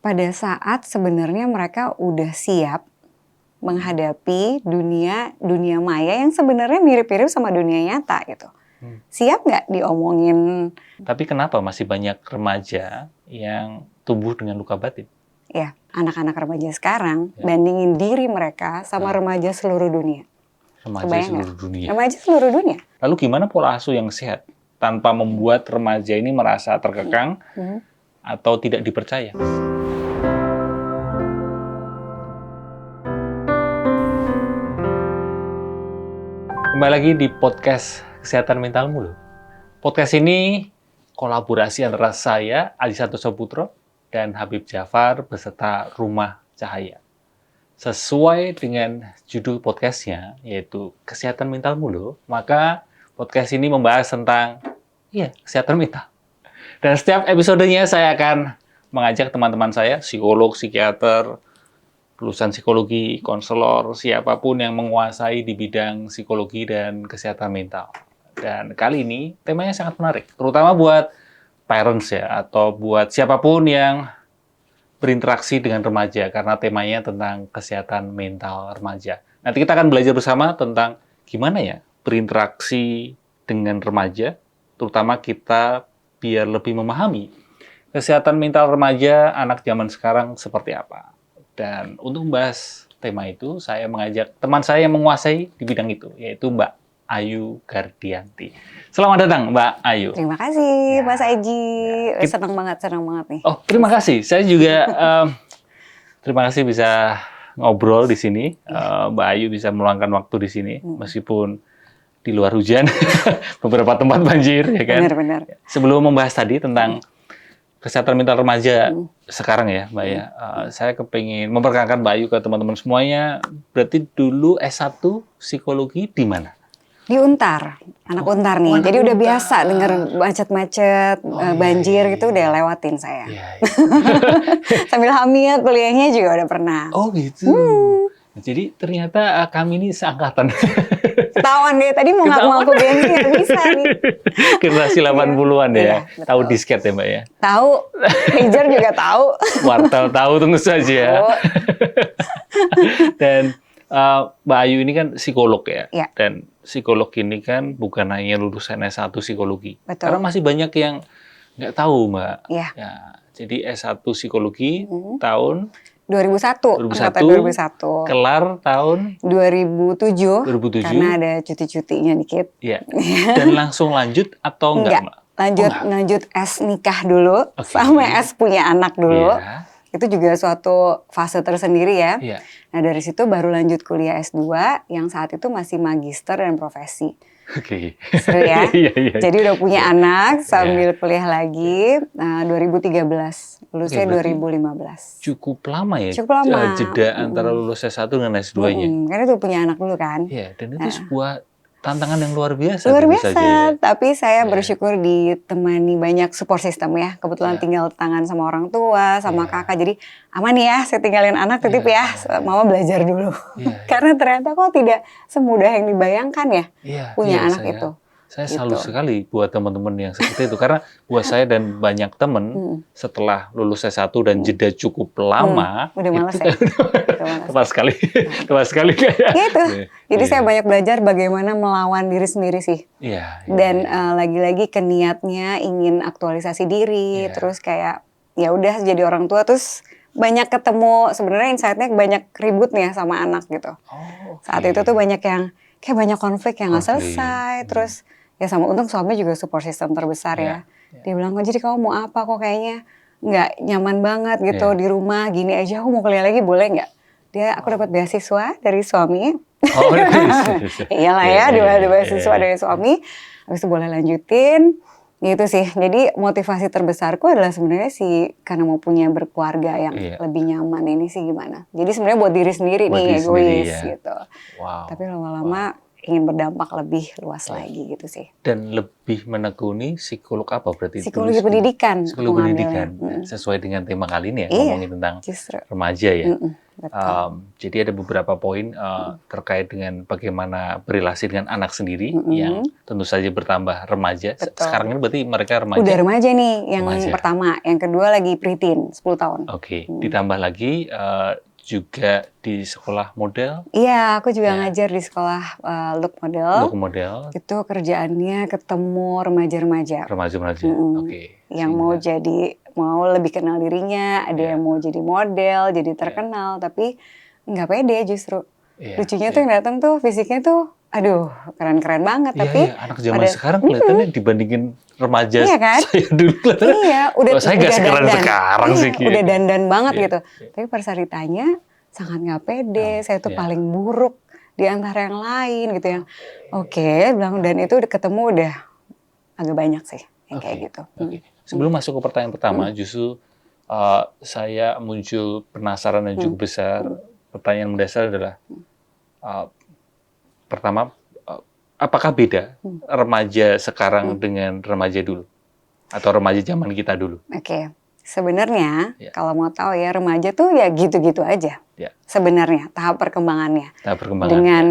pada saat sebenarnya mereka udah siap menghadapi dunia maya yang sebenarnya mirip-mirip sama dunia nyata gitu. Siap nggak diomongin? Tapi kenapa masih banyak remaja yang tumbuh dengan luka batin? Ya, anak-anak remaja sekarang bandingin diri mereka sama remaja seluruh dunia. Remaja Kebayang seluruh nggak? dunia. Remaja seluruh dunia. Lalu gimana pola asuh yang sehat tanpa membuat remaja ini merasa terkekang atau tidak dipercaya? Kembali lagi di podcast Kesehatan Mentalmu loh. Podcast ini kolaborasi antara saya, Adi Santoso Putro, dan Habib Jafar beserta Rumah Cahaya. Sesuai dengan judul podcastnya, yaitu Kesehatan Mentalmu loh, maka podcast ini membahas tentang kesehatan mental. Dan setiap episodenya saya akan mengajak teman-teman saya, psikolog, psikiater, lulusan psikologi, konselor, siapapun yang menguasai di bidang psikologi dan kesehatan mental. Dan kali ini temanya sangat menarik, terutama buat parents ya, atau buat siapapun yang berinteraksi dengan remaja, karena temanya tentang kesehatan mental remaja. Nanti kita akan belajar bersama tentang gimana ya berinteraksi dengan remaja, terutama kita biar lebih memahami kesehatan mental remaja anak zaman sekarang seperti apa. Dan untuk membahas tema itu, saya mengajak teman saya yang menguasai di bidang itu, yaitu Mbak Ayu Gardianti. Selamat datang, Mbak Ayu. Terima kasih, Mas Aji. Senang banget nih. Oh, terima kasih. Saya juga terima kasih bisa ngobrol di sini. Mbak Ayu bisa meluangkan waktu di sini, meskipun di luar hujan, beberapa tempat banjir, ya kan? Benar. Sebelum membahas tadi tentang kesehatan mental remaja sekarang ya, Mbak ya. Saya kepingin memperkenalkan Mbak Ayu ke teman-teman semuanya. Berarti dulu S1 psikologi di mana? Di Untar, anak Untar nih. Jadi udah biasa denger macet-macet, banjir gitu udah lewatin saya. Iya. Sambil hamil, kuliahnya juga udah pernah. Oh gitu. Jadi ternyata kami ini seangkatan. Ketahuan deh, tadi mau ngaku-ngaku gengsi nggak bisa nih. Generasi 80-an ya. Iya, Tahu disket ya, Mbak ya? Tahu, pager juga tahu. Wartel tahu, tunggu saja. Dan Mbak Ayu ini kan psikolog ya. Iya. Dan psikolog ini kan bukan hanya lulusan S1 psikologi. Betul. Karena masih banyak yang nggak tahu, Mbak. Iya. Ya, jadi S1 psikologi tahun 2001. 2001. Kelar tahun 2007. 2007. Karena ada cuti-cutinya dikit. Iya. Dan langsung lanjut atau enggak, Mbak? Lanjut S nikah dulu, sama S punya anak dulu. Iya. Itu juga suatu fase tersendiri ya. Iya. Nah dari situ baru lanjut kuliah S2 yang saat itu masih magister dan profesi. Oke. Seru ya? Iya. Jadi udah punya anak sambil kuliah lagi. 2013, lulusnya 2015. Cukup lama ya? Cukup lama. Jeda antara lulus S1 dengan S2-nya. Karena udah punya anak dulu kan. Iya, dan itu sebuah tantangan yang luar biasa. Luar biasa, ya. tapi saya bersyukur ditemani banyak support system ya. Kebetulan tinggal tangan sama orang tua, sama kakak. Jadi aman ya, saya tinggalin anak titip ya. Mama belajar dulu. Karena ternyata kok tidak semudah yang dibayangkan ya punya anak itu. Saya salut sekali buat teman-teman yang seperti itu. Karena buat saya dan banyak teman setelah lulus S1 dan jeda cukup lama. Udah malas ya? Tepat sekali. Tepat sekali. Ya itu. Jadi saya banyak belajar bagaimana melawan diri sendiri sih. Iya. Dan lagi-lagi ke niatnya ingin aktualisasi diri. Terus kayak ya udah jadi orang tua terus banyak ketemu. Sebenarnya insight-nya banyak ribut nih ya sama anak gitu. Saat itu tuh banyak yang kayak banyak konflik yang nggak selesai. Terus ya sama untung suami juga support system terbesar ya. Dia bilang, jadi kamu mau apa kok kayaknya nggak nyaman banget gitu di rumah. Gini aja aku mau kuliah lagi boleh nggak? Aku dapat beasiswa dari suami. Iyalah ya, dua beasiswa dari suami. Habis itu boleh lanjutin. Gitu sih. Jadi motivasi terbesarku adalah sebenarnya sih karena mau punya berkeluarga yang lebih nyaman ini sih gimana. Jadi sebenarnya buat diri sendiri nih, egois gitu. Wow. Tapi lama-lama ingin berdampak lebih luas Ya. lagi gitu sih. Dan lebih menekuni psikolog apa berarti? Psikologi pendidikan. Psikologi aku ngambilnya. pendidikan. Sesuai dengan tema kali ini ya, Iya, ngomongin tentang justru. remaja ya. Betul. Jadi ada beberapa poin terkait dengan bagaimana berrelasi dengan anak sendiri yang tentu saja bertambah remaja. Betul. Sekarang ini berarti mereka remaja. Udah remaja nih yang Remaja. pertama. Yang kedua lagi preteen, 10 tahun. Oke, ditambah lagi juga di sekolah model, Iya, aku juga Ya. ngajar di sekolah look model. look model, Itu kerjaannya ketemu remaja-remaja remaja-remaja. Oke. yang mau lebih kenal dirinya, ada Ya. yang mau jadi model, jadi terkenal, tapi nggak pede justru. Iya, Lucunya tuh yang datang tuh fisiknya tuh, aduh keren-keren banget, Iya, tapi iya, anak zaman sekarang kelihatannya dibandingin remaja Iya kan? saya dulu kelihatannya. iya, udah Wah, saya nggak sekeren dandan. sekarang Iya, sih, gitu. udah dandan banget Iya, gitu. iya. Tapi pas saya ditanya, sangat nggak pede, saya tuh iya. paling buruk di antara yang lain gitu yang. Oke, bilang dan itu udah ketemu udah agak banyak sih yang kayak gitu. Oke. Sebelum masuk ke pertanyaan pertama, justru saya muncul penasaran dan cukup besar. Pertanyaan mendasar adalah pertama, apakah beda remaja sekarang dengan remaja dulu atau remaja zaman kita dulu? Oke. Sebenarnya Ya. kalau mau tahu ya remaja tuh ya gitu-gitu aja. Ya. Sebenarnya tahap perkembangannya. Tahap perkembangan. Dengan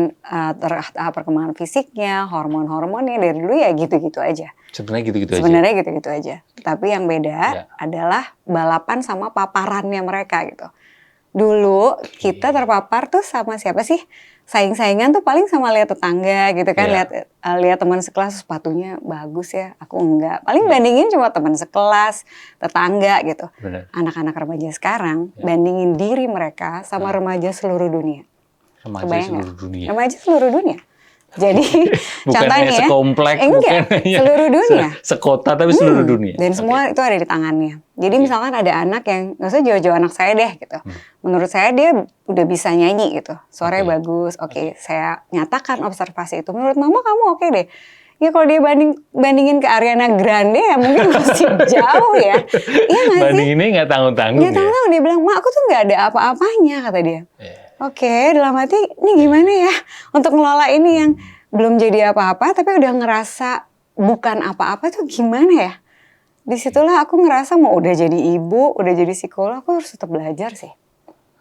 tahap perkembangan fisiknya, hormon-hormonnya dari dulu ya gitu-gitu aja. Sebenarnya gitu-gitu aja. Sebenarnya gitu-gitu aja. Tapi yang beda Ya. adalah balapan sama paparannya mereka gitu. Dulu kita terpapar tuh sama siapa sih? Saing-saingan tuh paling sama lihat tetangga gitu kan, Ya. lihat teman sekelas sepatunya bagus ya, aku enggak. Paling bandingin cuma teman sekelas, tetangga gitu. Benar. Anak-anak remaja sekarang bandingin diri mereka sama remaja seluruh dunia. Remaja Kebayang seluruh nggak? dunia. Remaja seluruh dunia. Jadi Bukan contohnya hanya sekomplek, enggak, bukan hanya seluruh dunia. sekota, tapi seluruh dunia. Dan Oke. semua itu ada di tangannya. Jadi misalkan ada anak yang, nggak usah jauh-jauh anak saya deh gitu. Menurut saya dia udah bisa nyanyi gitu. Suaranya Oke. bagus, oke. Saya nyatakan observasi itu. Menurut mama kamu oke deh. Ya kalau dia bandingin ke Ariana Grande ya mungkin masih jauh ya. Iya nggak sih? Banding ini nggak tanggung-tanggung Nggak tahu dia bilang, "Ma, aku tuh nggak ada apa-apanya," kata dia. ya. Oke, dalam hati, ini gimana ya untuk ngelola ini yang belum jadi apa-apa tapi udah ngerasa bukan apa-apa tuh gimana ya? Disitulah aku ngerasa mau udah jadi ibu, udah jadi psikolog, aku harus tetap belajar sih.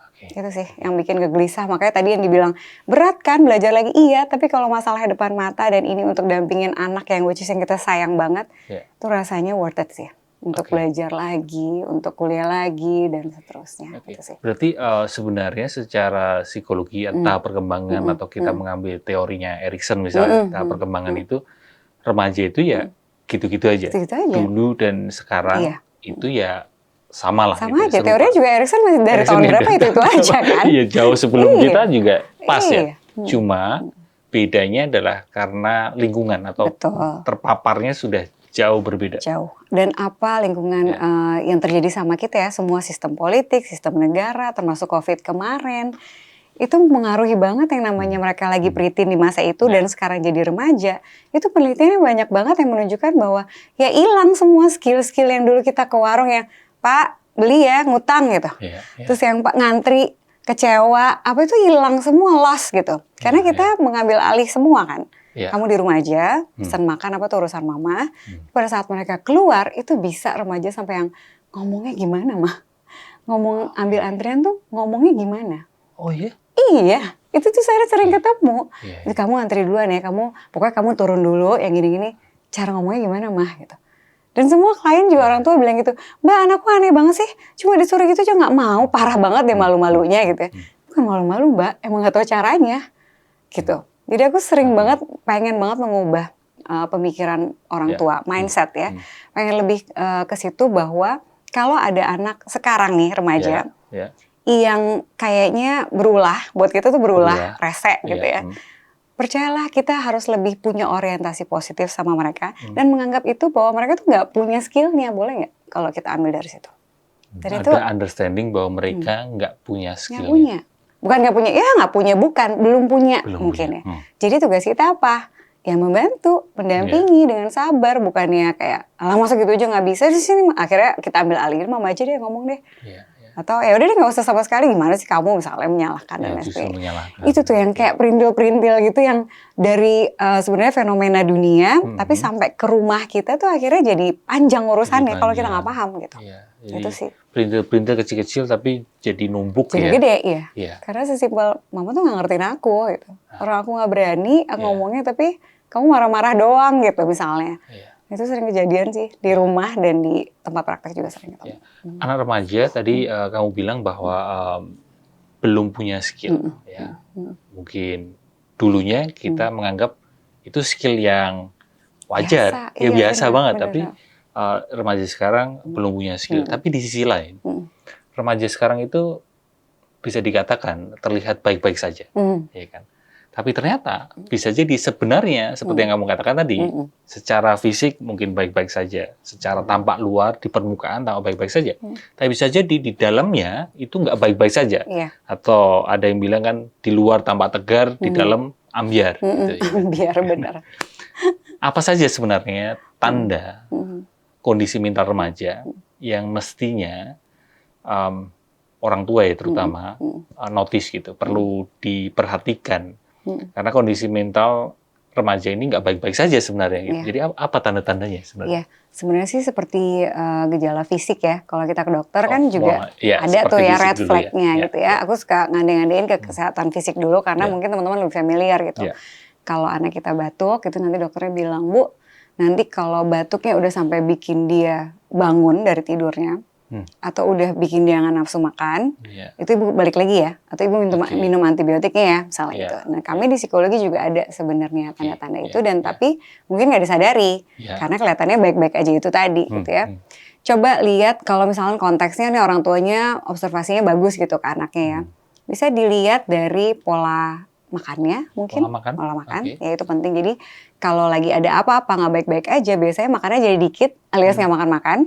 Oke. Itu sih yang bikin gelisah. Makanya tadi yang dibilang, berat kan belajar lagi? Iya, tapi kalau masalahnya depan mata dan ini untuk dampingin anak yang which is yang kita sayang banget, Ya. itu rasanya worth it sih. Untuk Oke. belajar lagi, untuk kuliah lagi, dan seterusnya. Oke. Gitu sih. Berarti sebenarnya secara psikologi tahap perkembangan atau kita mengambil teorinya Erikson misalnya, tahap perkembangan itu remaja itu ya gitu-gitu aja. Gitu-gitu aja. Dulu dan sekarang Iya. itu ya sama lah. Sama gitu, aja, serupa. teorinya juga Erikson masih dari Erikson tahun ya berapa dari itu aja kan? Iya, jauh sebelum Iya. kita juga pas ya. Iya. Cuma bedanya adalah karena lingkungan atau Betul. terpaparnya sudah jauh berbeda. Jauh. Dan apa lingkungan yang terjadi sama kita ya, semua sistem politik, sistem negara, termasuk COVID kemarin, itu mengaruhi banget yang namanya mereka lagi preteen di masa itu dan sekarang jadi remaja. Itu penelitiannya banyak banget yang menunjukkan bahwa ya hilang semua skill-skill yang dulu kita ke warung yang, Pak beli ya, ngutang gitu. Iya, iya. Terus yang Pak ngantri, kecewa, apa itu hilang semua, loss gitu. Karena kita mengambil alih semua kan. Iya. Kamu di rumah aja, pesan makan apa tuh urusan mama. Pada saat mereka keluar, itu bisa remaja sampai yang ngomongnya gimana mah? Ngomong ambil antrian tuh ngomongnya gimana? Oh iya? Iya, itu tuh saya sering ketemu. Iya, iya. Kamu antri duluan ya, pokoknya kamu turun dulu yang gini-gini. Cara ngomongnya gimana mah gitu. Dan semua klien juga orang tua bilang gitu, Mbak anakku aneh banget sih, cuma disuruh gitu aja nggak mau, parah banget deh malu-malunya gitu ya. Bukan malu-malu Mbak, emang nggak tahu caranya gitu. Jadi aku sering banget, pengen banget mengubah pemikiran orang tua, mindset ya. Pengen lebih ke situ bahwa kalau ada anak sekarang nih remaja, Ya. yang kayaknya berulah, buat kita tuh berulah, rese gitu Iya. ya. Percayalah kita harus lebih punya orientasi positif sama mereka dan menganggap itu bahwa mereka tuh nggak punya skillnya, boleh nggak kalau kita ambil dari situ? Dan itu Ada understanding bahwa mereka nggak punya nggak skill. punya, bukan nggak punya, ya nggak punya bukan, belum punya Belum mungkin punya. ya. Jadi tugas kita apa? Ya membantu, mendampingi dengan sabar, bukannya kayak, alah masa gitu aja nggak bisa di sini. Akhirnya kita ambil alih, mama aja deh ngomong deh. Iya, iya. Atau ya udah deh nggak usah sama sekali, gimana sih kamu misalnya menyalahkan dan lain justru sebagainya. menyalahkan. Itu tuh yang kayak perintil-perintil gitu yang dari sebenarnya fenomena dunia tapi sampai ke rumah kita tuh akhirnya jadi panjang urusannya kalau kita nggak paham gitu. Iya, Itu sih. Perintil-perintil kecil-kecil tapi jadi numpuk Jadi ya. gede ya. Iya. Karena sesimpel mama tuh nggak ngertiin aku gitu. Orang aku nggak berani ngomongnya tapi kamu marah-marah doang gitu misalnya. Iya. Itu sering kejadian sih di rumah dan di tempat praktek juga sering ketemu. Anak remaja tadi kamu bilang bahwa belum punya skill ya. Mungkin dulunya kita menganggap itu skill yang wajar, biasa banget, bener. tapi remaja sekarang belum punya skill. Tapi di sisi lain, remaja sekarang itu bisa dikatakan terlihat baik-baik saja, ya kan? Tapi ternyata bisa jadi sebenarnya seperti yang kamu katakan tadi, secara fisik mungkin baik-baik saja, secara tampak luar di permukaan tampak baik-baik saja. Tapi bisa jadi di dalamnya itu nggak baik-baik saja. Atau ada yang bilang kan di luar tampak tegar, di dalam ambyar. Gitu, ya. Ambyar benar. Apa saja sebenarnya tanda kondisi mental remaja yang mestinya orang tua ya terutama notice gitu, perlu diperhatikan. Karena kondisi mental remaja ini nggak baik-baik saja sebenarnya. Gitu. Jadi apa tanda-tandanya sebenarnya? Iya, sebenarnya sih seperti gejala fisik ya. Kalau kita ke dokter kan juga ada tuh ya red flag-nya gitu ya. Aku suka ngade-ngadein ke kesehatan fisik dulu karena mungkin teman-teman lebih familiar gitu. Kalau anak kita batuk, itu nanti dokternya bilang, Bu, nanti kalau batuknya udah sampai bikin dia bangun dari tidurnya, atau udah bikin dia nggak nafsu makan, itu ibu balik lagi ya, atau ibu minum antibiotiknya ya, misalnya gitu. Nah kami di psikologi juga ada sebenarnya tanda-tanda itu, dan tapi mungkin nggak disadari, karena kelihatannya baik-baik aja itu tadi, gitu ya. Coba lihat kalau misalnya konteksnya nih orang tuanya observasinya bagus gitu ke anaknya ya, bisa dilihat dari pola makannya mungkin, pola makan, ya itu penting. Jadi kalau lagi ada apa-apa nggak baik-baik aja, biasanya makannya jadi dikit, alias nggak makan-makan.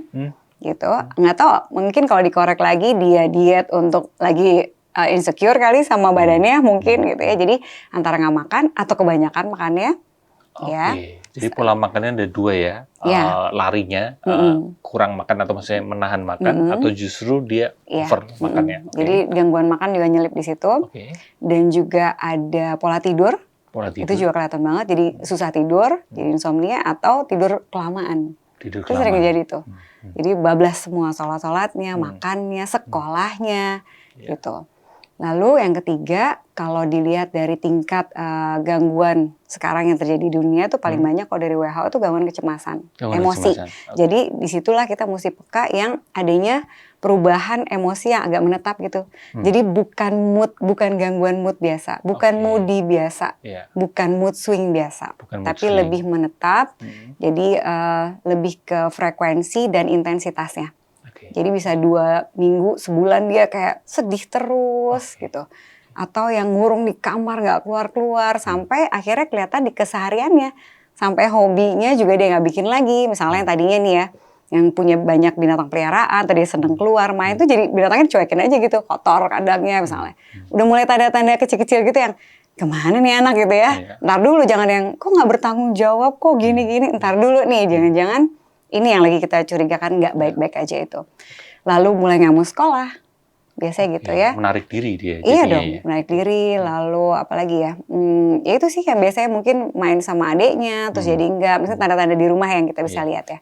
Gitu, nggak tahu mungkin kalau dikorek lagi dia diet untuk lagi insecure kali sama badannya mungkin gitu ya, jadi antara nggak makan atau kebanyakan makannya. Jadi pola makannya ada dua ya, larinya kurang makan atau maksudnya menahan makan atau justru dia over makannya. Jadi gangguan makan juga nyelip di situ, dan juga ada pola tidur. Itu juga kelihatan banget, jadi susah tidur, jadi insomnia atau tidur kelamaan. Itu sering jadi tuh. Jadi bablas semua sholat-sholatnya, makannya, sekolahnya, gitu. Lalu yang ketiga, kalau dilihat dari tingkat gangguan sekarang yang terjadi di dunia tuh paling banyak kalau dari WHO itu gangguan kecemasan, emosi. Jadi disitulah kita mesti peka yang adanya perubahan emosi yang agak menetap gitu. Jadi bukan mood, bukan gangguan mood biasa, bukan moody biasa, bukan mood swing biasa, tapi lebih menetap. Jadi lebih ke frekuensi dan intensitasnya. Jadi bisa 2 minggu, sebulan dia kayak sedih terus gitu. Atau yang ngurung di kamar gak keluar-keluar sampai akhirnya kelihatan di kesehariannya. Sampai hobinya juga dia gak bikin lagi. Misalnya yang tadinya nih ya, yang punya banyak binatang peliharaan, tadi seneng keluar main tuh jadi binatangnya dicuekin aja gitu, kotor kandangnya misalnya. Udah mulai tanda-tanda kecil-kecil gitu yang kemana nih anak gitu ya. Ntar dulu, jangan yang kok gak bertanggung jawab, kok gini-gini. Ntar dulu nih, jangan-jangan ini yang lagi kita curigakan nggak baik-baik aja itu. Lalu mulai nggak mau sekolah, biasanya gitu ya. Menarik diri dia. Iya dong, menarik diri. Lalu apalagi ya, ya itu sih yang biasanya mungkin main sama adeknya, terus jadi enggak. Misalnya tanda-tanda di rumah yang kita bisa lihat ya.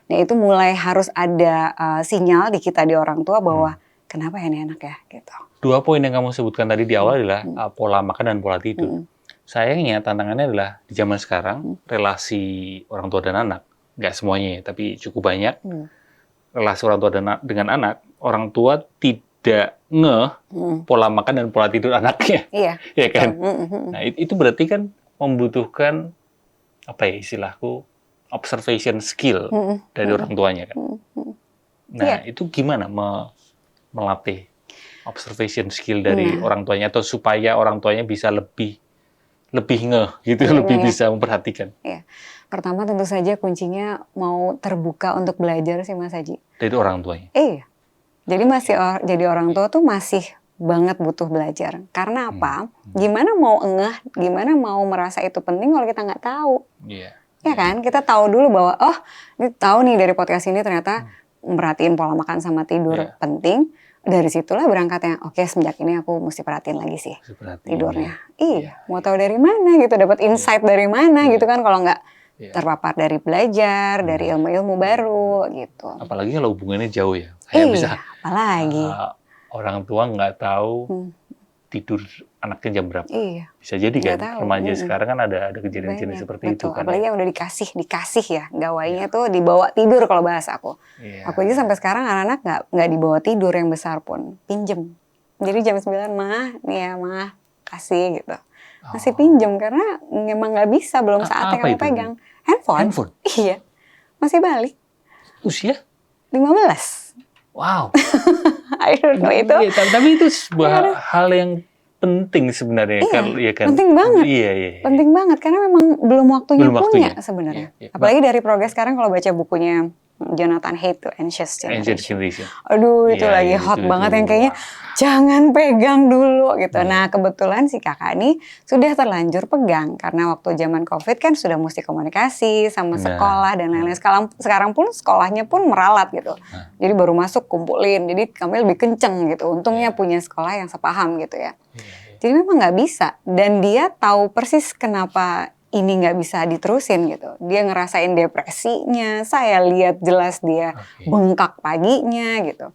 Nah itu mulai harus ada sinyal di kita, di orang tua bahwa kenapa ya ini anak ya gitu. 2 poin yang kamu sebutkan tadi di awal adalah pola makan dan pola tidur. Sayangnya tantangannya adalah di zaman sekarang relasi orang tua dan anak, nggak semuanya, tapi cukup banyak relasi orang tua dengan anak, orang tua tidak pola makan dan pola tidur anaknya, ya kan? Nah itu berarti kan membutuhkan apa ya istilahku observation skill dari orang tuanya kan. Nah itu gimana melatih observation skill dari orang tuanya atau supaya orang tuanya bisa lebih ngeh gitu, lebih bisa memperhatikan. Pertama tentu saja kuncinya mau terbuka untuk belajar sih Mas Haji. Dari orang tuanya? Iya. Jadi jadi orang tua tuh masih banget butuh belajar. Karena apa? Gimana mau ngeh, gimana mau merasa itu penting kalau kita nggak tahu. Ya kan? Kita tahu dulu bahwa, oh ini tahu nih dari podcast ini ternyata merhatiin pola makan sama tidur penting. dari situlah berangkatnya. Oke, semenjak ini aku mesti perhatiin lagi sih tidurnya. Iya, mau tahu dari mana gitu, dapat insight dari mana gitu kan kalau nggak terpapar dari belajar, dari ilmu-ilmu baru gitu. Apalagi kalau hubungannya jauh ya. Kayak bisa apalagi orang tua nggak tahu tidur anaknya jam berapa. Iya. Bisa jadi kan remaja sekarang kan ada kejadian-kejadian seperti itu kan. Apalagi yang udah dikasih ya, gawainya tuh dibawa tidur kalau bahasa aku. Aku aja sampai sekarang anak-anak nggak dibawa tidur yang besar pun, pinjem. Jadi jam 9 mah, nih ya mah kasih gitu. Masih pinjem karena memang nggak bisa, belum saatnya kamu pegang. Handphone? Iya. Masih balik. Usia? 15. Wow. I don't know itu. Iya, tapi itu sebuah hal yang penting sebenarnya. Kan? Penting banget. Iya. Penting banget karena memang belum waktunya punya sebenarnya. Apalagi dari progres sekarang kalau baca bukunya Jonathan Haidt tuh Anxious Generation. Aduh itu lagi hot banget yang kayaknya jangan pegang dulu gitu. Nah kebetulan si kakak ini sudah terlanjur pegang karena waktu zaman COVID kan sudah mesti komunikasi sama sekolah dan lain-lain. Sekarang pun sekolahnya pun meralat gitu. Jadi baru masuk kumpulin. Jadi kami lebih kenceng gitu. Untungnya punya sekolah yang sepaham gitu ya. Jadi memang nggak bisa dan dia tahu persis kenapa ini nggak bisa diterusin gitu. Dia ngerasain depresinya, saya lihat jelas dia bengkak paginya gitu.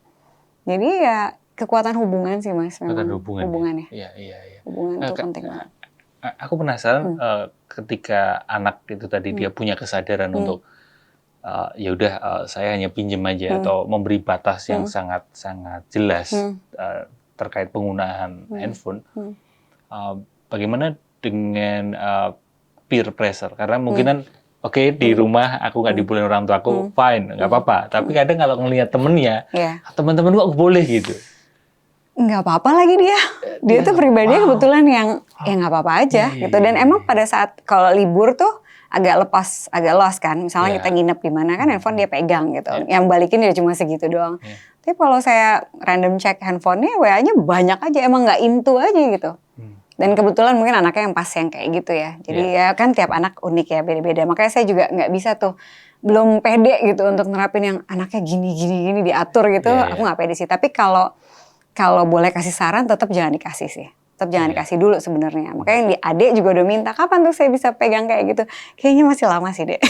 Jadi ya kekuatan hubungan sih Mas, memang hubungannya. Iya. Hubungan itu penting banget. Aku penasaran ketika anak itu tadi dia punya kesadaran untuk ya udah saya hanya pinjam aja atau memberi batas yang sangat jelas terkait penggunaan handphone. Bagaimana dengan peer pressure? Karena mungkinan di rumah aku nggak dibolehin orang tua aku, fine, nggak apa-apa. Tapi kadang kalau ngelihat temennya, teman-teman kok boleh gitu. Nggak apa-apa lagi dia. Dia tuh pribadinya kebetulan yang ya nggak apa-apa aja gitu. Dan emang pada saat kalau libur tuh agak lost kan. Misalnya kita nginep di mana kan handphone dia pegang gitu. Yang balikin dia cuma segitu doang. Tapi kalau saya random cek handphonenya, WA-nya banyak aja. Emang nggak into aja gitu. Dan kebetulan mungkin anaknya yang pas yang kayak gitu ya. Jadi ya kan tiap anak unik ya, beda-beda. Makanya saya juga nggak bisa tuh, belum pede gitu untuk nerapin yang anaknya gini diatur gitu. Aku nggak pede sih. Tapi kalau boleh kasih saran, tetap jangan dikasih sih. Tetap jangan dikasih dulu sebenarnya. Makanya yang di adik juga udah minta, kapan tuh saya bisa pegang kayak gitu. Kayaknya masih lama sih dek.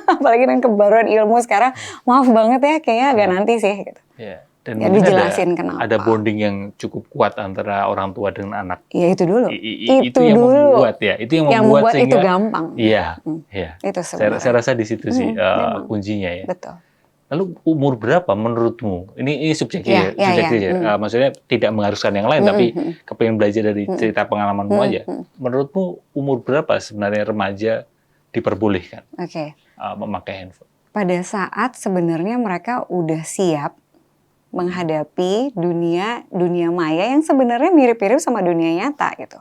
Apalagi dengan kebaruan ilmu sekarang, maaf banget ya, kayaknya agak nanti sih gitu. Dan ya dijelasin kenapa. Ada bonding yang cukup kuat antara orang tua dengan anak. Iya itu dulu. Itu yang membuat ya. Itu yang membuat sehingga itu gampang. Iya. Itu sebenarnya. Saya rasa di situ sih kuncinya ya. Betul. Lalu umur berapa menurutmu? Ini subjektif ya. Maksudnya tidak mengharuskan yang lain, tapi kepengen belajar dari cerita pengalamanmu aja. Menurutmu umur berapa sebenarnya remaja diperbolehkan memakai handphone? Pada saat sebenarnya mereka udah siap menghadapi dunia maya yang sebenarnya mirip-mirip sama dunia nyata gitu.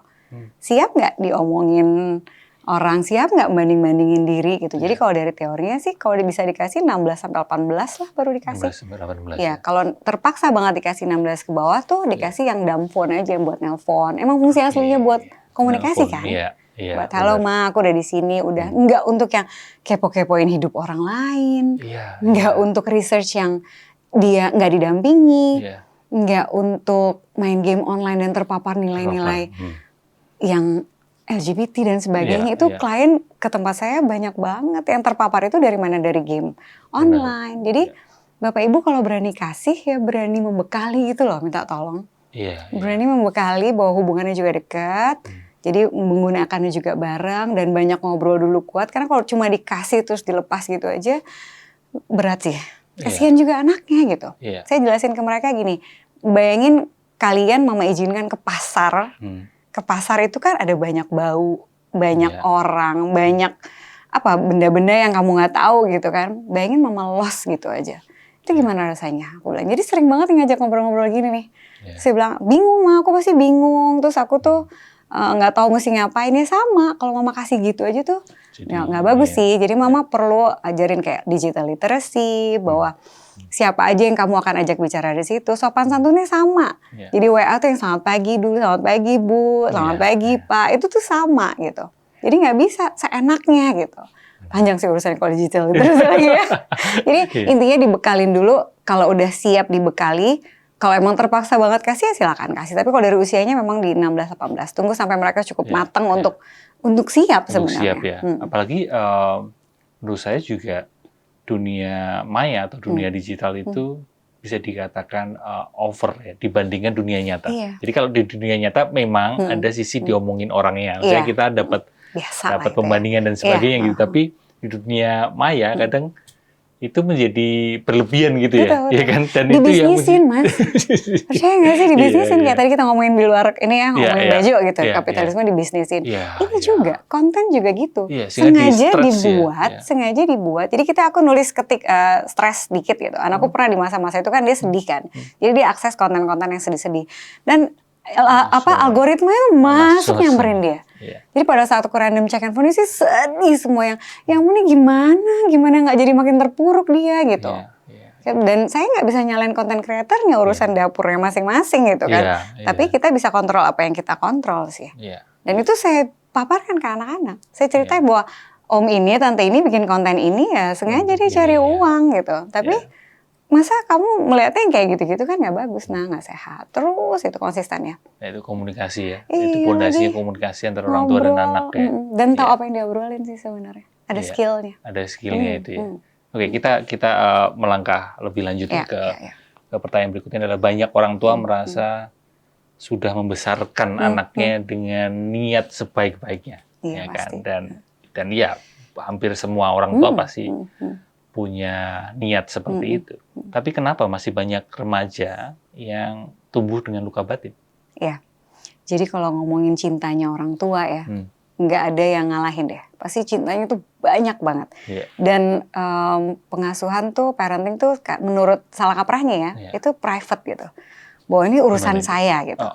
Siap nggak diomongin orang, siap nggak banding-bandingin diri gitu. Jadi kalau dari teorinya sih kalau bisa dikasih 16 sampai 18 lah baru dikasih. 16 sampai 18. Ya, kalau terpaksa banget dikasih 16 ke bawah tuh dikasih yang dumb phone aja buat nelpon. Emang fungsi aslinya buat komunikasi kan? Iya, buat halo ma, aku udah di sini, udah nggak untuk yang kepo-kepoin hidup orang lain, nggak untuk research yang dia nggak didampingi, nggak untuk main game online dan terpapar nilai-nilai yang LGBT dan sebagainya. Itu klien ke tempat saya banyak banget yang terpapar itu dari mana? Dari game online. Jadi Bapak Ibu kalau berani kasih ya berani membekali gitu loh, minta tolong. Berani membekali bahwa hubungannya juga dekat. Jadi menggunakannya juga bareng dan banyak ngobrol dulu kuat. Karena kalau cuma dikasih terus dilepas gitu aja berat sih. Kasihan juga anaknya gitu. Saya jelasin ke mereka gini, bayangin kalian mama izinkan ke pasar. Ke pasar itu kan ada banyak bau, banyak orang, banyak benda-benda yang kamu nggak tahu gitu kan. Bayangin mama lost gitu aja. Itu gimana rasanya? Aku bilang, jadi sering banget ngajak ngobrol-ngobrol gini nih. Saya bilang, bingung ma, aku pasti bingung. Terus aku tuh nggak tahu mesti ngapain. Ya sama, kalau mama kasih gitu aja tuh nggak bagus sih. Jadi mama perlu ajarin kayak digital literacy, bahwa siapa aja yang kamu akan ajak bicara di situ, sopan santunnya sama. Jadi WA tuh yang selamat pagi dulu, selamat pagi bu, selamat pagi pak, itu tuh sama gitu. Jadi nggak bisa seenaknya gitu. Panjang sih urusan kalau digital terus lagi ya. Jadi intinya dibekalin dulu, kalau udah siap dibekali, kalau emang terpaksa banget kasih ya silakan kasih. Tapi kalau dari usianya memang di 16-18. Tunggu sampai mereka cukup matang untuk siap sebenarnya. Siap ya. Apalagi menurut saya juga dunia maya atau dunia digital itu bisa dikatakan over ya dibandingkan dunia nyata. Jadi kalau di dunia nyata memang ada sisi diomongin orangnya. Misalnya kita dapat pembandingan dan sebagainya gitu. Tapi di dunia maya kadang itu menjadi berlebihan gitu ya, ya kan? Dan dibisnisin, Mas. Percaya nggak sih dibisnisin? Kayak tadi kita ngomongin di luar ini ya, ngomongin baju gitu, kapitalisme dibisnisin. Ini juga, konten juga gitu. Sengaja dibuat. Jadi aku nulis ketik stres dikit gitu. Anakku pernah di masa-masa itu kan dia sedih kan. Jadi dia akses konten-konten yang sedih-sedih. Dan algoritmanya masuk nyamperin dia. Jadi pada saat aku random check handphone sih sedih semua yang ini gimana nggak jadi makin terpuruk dia gitu. Dan saya nggak bisa nyalain konten kreatornya, urusan dapurnya masing-masing gitu kan. Tapi kita bisa kontrol apa yang kita kontrol sih. Dan itu saya paparkan ke anak-anak. Saya ceritain bahwa om ini, tante ini bikin konten ini ya sengaja dia cari uang gitu. Tapi masa kamu melihatnya yang kayak gitu-gitu kan nggak bagus, nggak sehat. Terus itu konsistennya. Itu komunikasi ya, itu pondasinya komunikasi antara orang tua dan anak ya. Dan tahu apa yang diobrolin sih sebenarnya. Ada skillnya. Ada skillnya itu ya. Oke, kita melangkah lebih lanjut ke pertanyaan berikutnya adalah banyak orang tua merasa sudah membesarkan anaknya dengan niat sebaik-baiknya, ya kan? Dan ya hampir semua orang tua pasti punya niat seperti itu. Tapi kenapa masih banyak remaja yang tumbuh dengan luka batin? Ya, jadi kalau ngomongin cintanya orang tua ya, nggak ada yang ngalahin deh. Pasti cintanya tuh banyak banget. Dan pengasuhan tuh, parenting tuh menurut salah kaprahnya ya, itu private gitu. Bahwa ini urusan saya gitu.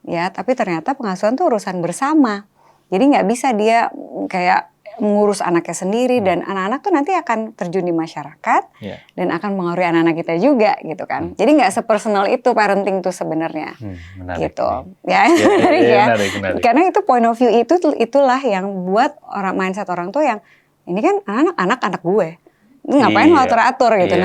Ya, tapi ternyata pengasuhan tuh urusan bersama. Jadi nggak bisa dia kayak mengurus anaknya sendiri dan anak-anak tuh nanti akan terjun di masyarakat dan akan mengaruhi anak-anak kita juga gitu kan. Jadi nggak sepersonal itu parenting tuh sebenarnya gitu. Menarik. Karena itu point of view itulah yang buat mindset orang tuh yang ini kan anak gue. Ngapain lo atur-atur gitu.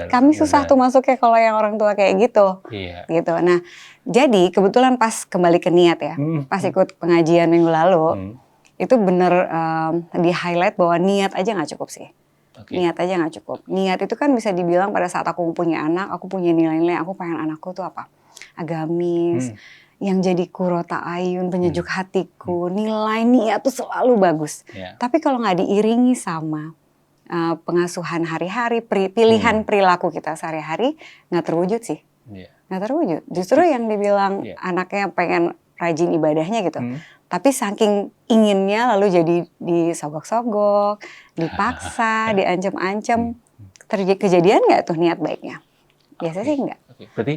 Kami susah tuh masuknya kalau yang orang tua kayak gitu. Gitu. Nah, jadi kebetulan pas kembali ke niat ya. Pas ikut pengajian minggu lalu. Itu bener di highlight bahwa niat aja nggak cukup sih. Niat aja nggak cukup. Niat itu kan bisa dibilang pada saat aku punya anak, aku punya nilai-nilai, aku pengen anakku tuh apa? Agamis, yang jadi kurota ayun, penyejuk hatiku, nilai niat tuh selalu bagus. Tapi kalau nggak diiringi sama pengasuhan hari-hari, pilihan perilaku kita sehari-hari, nggak terwujud sih. Nggak terwujud. Justru yang dibilang anaknya pengen rajin ibadahnya gitu. Tapi saking inginnya lalu jadi disogok-sogok, dipaksa, diancam-ancam. Kejadian nggak tuh niat baiknya? Biasanya sih nggak. Berarti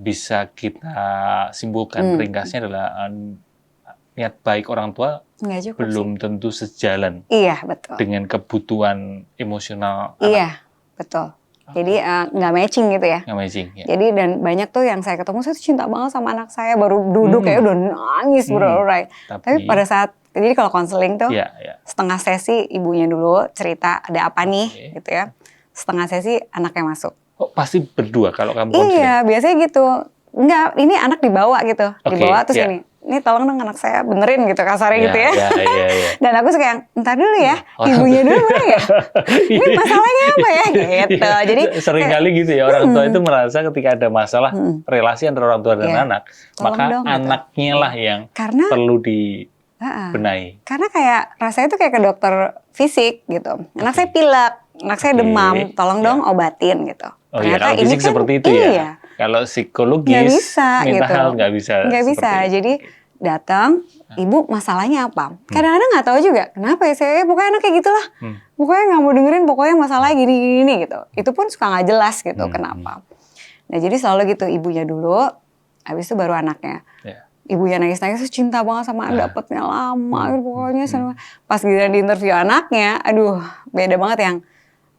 bisa kita simpulkan ringkasnya adalah niat baik orang tua belum tentu sejalan dengan kebutuhan emosional anak. Iya, betul. Jadi nggak matching gitu ya. Nggak matching. Jadi dan banyak tuh yang saya ketemu, saya tuh cinta banget sama anak saya, baru duduk kayak udah nangis berurai. Tapi pada saat, jadi kalau konseling tuh setengah sesi ibunya dulu cerita ada apa nih gitu ya. Setengah sesi anaknya masuk. Oh, pasti berdua kalau kamu konseling? Iya, biasanya gitu. Enggak, ini anak dibawa gitu. Dibawa terus ini tolong dong anak saya benerin gitu kasarnya gitu ya. Dan aku suka yang entar dulu ya, ibunya dulu boleh ya? Ini masalahnya apa ya? Gitu. Jadi sering kali gitu ya orang tua itu merasa ketika ada masalah relasi antara orang tua dan anak, maka anaknya lah yang perlu dibenahi. Karena kayak rasanya tuh kayak ke dokter fisik gitu. Anak saya pilek, anak saya demam, tolong dong obatin gitu. Oh iya, kalau fisik kan, seperti itu ya. Kalau psikologis, nggak bisa, mental nggak bisa. Nggak bisa. Jadi datang, ibu masalahnya apa? Kadang-kadang nggak tahu juga. Kenapa ya saya? Pokoknya anak kayak gitulah. Pokoknya nggak mau dengerin. Pokoknya masalahnya gini-gini gitu. Itu pun suka nggak jelas gitu. Kenapa? Nah jadi selalu gitu. Ibunya dulu, habis itu baru anaknya. Ibunya nangis-nangis, cinta banget sama dapetnya lama. Pokoknya pas giliran di interview anaknya, aduh beda banget yang